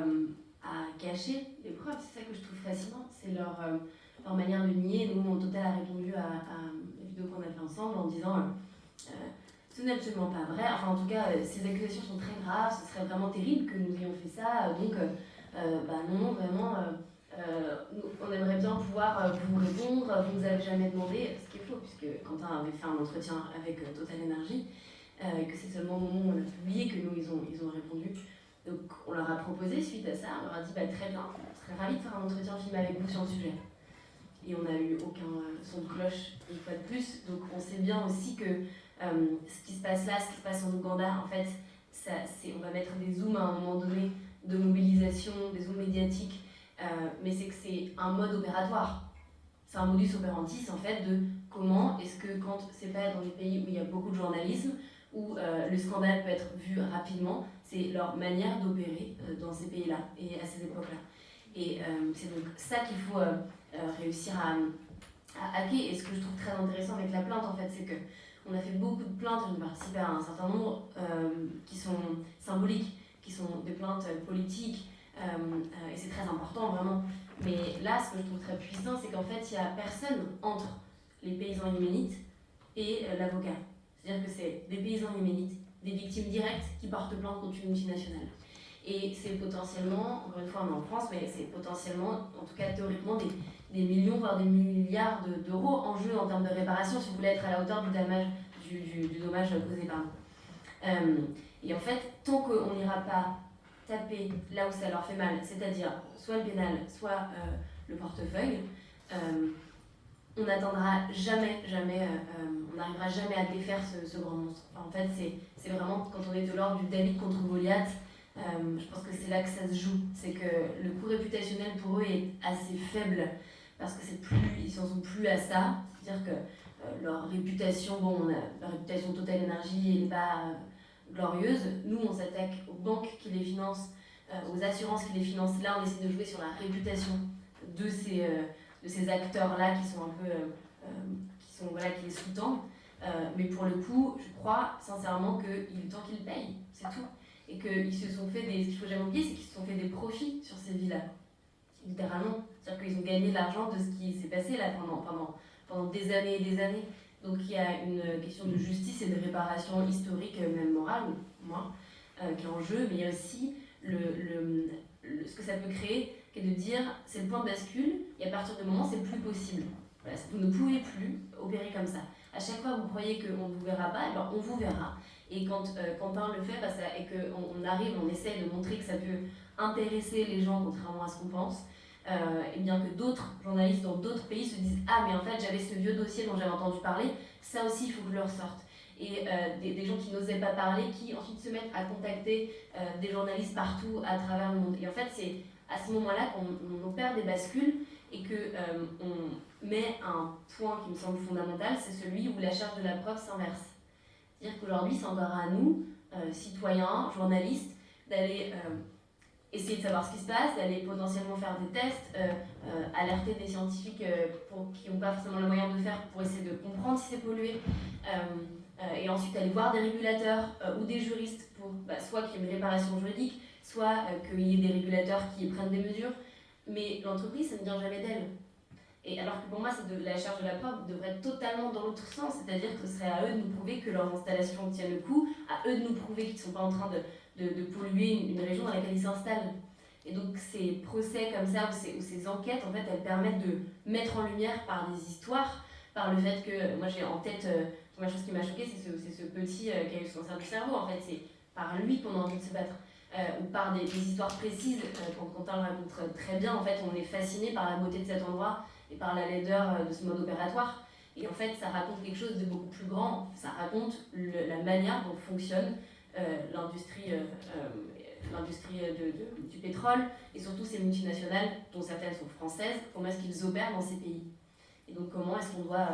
S3: cacher les preuves. C'est ça que je trouve fascinant, c'est leur manière de nier. Nous, Total a répondu à la vidéo qu'on a fait ensemble en disant ce n'est absolument pas vrai, enfin en tout cas ces accusations sont très graves, ce serait vraiment terrible que nous ayons fait ça, donc non, vraiment on aimerait bien pouvoir vous répondre, vous nous avez jamais demandé, ce qui est faux puisque Quentin avait fait un entretien avec Total Energy, et que c'est seulement au moment où on a publié que nous ils ont répondu. Donc on leur a proposé suite à ça, on leur a dit très bien, on serait ravis de faire un entretien filmé avec vous sur le sujet. Et on n'a eu aucun son de cloche une fois de plus, donc on sait bien aussi que ce qui se passe là, ce qui se passe en Ouganda, en fait, on va mettre des zooms à un moment donné de mobilisation, des zooms médiatiques, mais c'est que c'est un mode opératoire. C'est un modus operandi, en fait, de comment est-ce que quand c'est pas dans des pays où il y a beaucoup de journalisme, où le scandale peut être vu rapidement, c'est leur manière d'opérer dans ces pays-là et à ces époques-là. Et c'est donc ça qu'il faut réussir à hacker. Et ce que je trouve très intéressant avec la plainte, en fait, c'est que on a fait beaucoup de plaintes, on a participé à un certain nombre qui sont symboliques, qui sont des plaintes politiques, et c'est très important vraiment. Mais là, ce que je trouve très puissant, c'est qu'en fait, il n'y a personne entre les paysans yéménites et l'avocat. C'est-à-dire que c'est des paysans yéménites, des victimes directes qui portent plainte contre une multinationale. Et c'est potentiellement, encore une fois on est en France, mais c'est potentiellement, en tout cas théoriquement, des millions, voire des milliards d'euros en jeu en termes de réparation, si vous voulez être à la hauteur du dommage causé par nous. Et en fait, tant qu'on n'ira pas taper là où ça leur fait mal, c'est-à-dire soit le pénal, soit le portefeuille, on n'atteindra jamais, on n'arrivera jamais à défaire ce grand monstre. Enfin, en fait, c'est vraiment, quand on est de l'ordre du David contre Goliath, je pense que c'est là que ça se joue. C'est que le coût réputationnel pour eux est assez faible, parce que ils n'en sont plus à ça. C'est-à-dire que leur réputation, la réputation Total Energy n'est pas glorieuse. Nous, on s'attaque aux banques qui les financent, aux assurances qui les financent. Là, on essaie de jouer sur la réputation de ces acteurs-là qui sont un peu, qui les sous-tendent. Mais pour le coup, je crois sincèrement qu'il est temps qu'ils payent, c'est tout. Et qu'ils se sont fait ce qu'il ne faut jamais oublier, c'est qu'ils se sont fait des profits sur ces vies-là. Littéralement. C'est-à-dire qu'ils ont gagné de l'argent de ce qui s'est passé là pendant des années et des années. Donc il y a une question de justice et de réparation historique, même morale, ou moins, qui est en jeu. Mais il y a aussi ce que ça peut créer, qui est de dire c'est le point de bascule, et à partir du moment, c'est plus possible. Voilà, vous ne pouvez plus opérer comme ça. À chaque fois, vous croyez qu'on ne vous verra pas, on vous verra. Et quand Quentin le fait, et qu'on arrive, on essaie de montrer que ça peut intéresser les gens, contrairement à ce qu'on pense, et bien que d'autres journalistes dans d'autres pays se disent « Ah, mais en fait, j'avais ce vieux dossier dont j'avais entendu parler, ça aussi, il faut que je le ressorte. » Et des gens qui n'osaient pas parler, qui ensuite se mettent à contacter des journalistes partout à travers le monde. Et en fait, c'est à ce moment-là qu'on opère des bascules et qu'on met un point qui me semble fondamental, c'est celui où la charge de la preuve s'inverse. C'est-à-dire qu'aujourd'hui, c'est encore à nous, citoyens, journalistes, d'aller essayer de savoir ce qui se passe, d'aller potentiellement faire des tests, alerter des scientifiques qui n'ont pas forcément le moyen de faire pour essayer de comprendre si c'est pollué, et ensuite aller voir des régulateurs ou des juristes pour soit qu'il y ait une réparation juridique, soit qu'il y ait des régulateurs qui prennent des mesures. Mais l'entreprise, ça ne vient jamais d'elle. Et alors que pour moi, la charge de la preuve devrait être totalement dans l'autre sens, c'est-à-dire que ce serait à eux de nous prouver que leurs installations tiennent le coup, à eux de nous prouver qu'ils ne sont pas en train de polluer une région dans laquelle ils s'installent. Et donc ces procès comme ça, ou ces enquêtes, en fait, elles permettent de mettre en lumière par des histoires, par le fait que, moi j'ai en tête, la première chose qui m'a choquée, c'est ce petit qui a eu son cancer du cerveau, en fait, c'est par lui qu'on a envie de se battre. Ou par des histoires précises, quand Quentin le raconte très bien, en fait, on est fasciné par la beauté de cet endroit et par la laideur de ce mode opératoire. Et en fait, ça raconte quelque chose de beaucoup plus grand. Ça raconte la manière dont fonctionne l'industrie du pétrole et surtout ces multinationales, dont certaines sont françaises, comment est-ce qu'ils opèrent dans ces pays. Et donc comment est-ce qu'on doit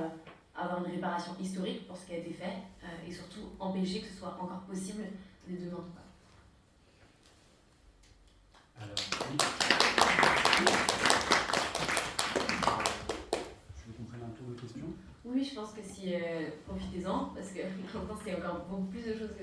S3: avoir une réparation historique pour ce qui a été fait et surtout empêcher que ce soit encore possible dès demain.
S1: Alors, oui. Je veux qu'on prenne un tour de questions.
S3: Oui, je pense que si profitez-en, parce que maintenant c'est encore beaucoup plus de choses que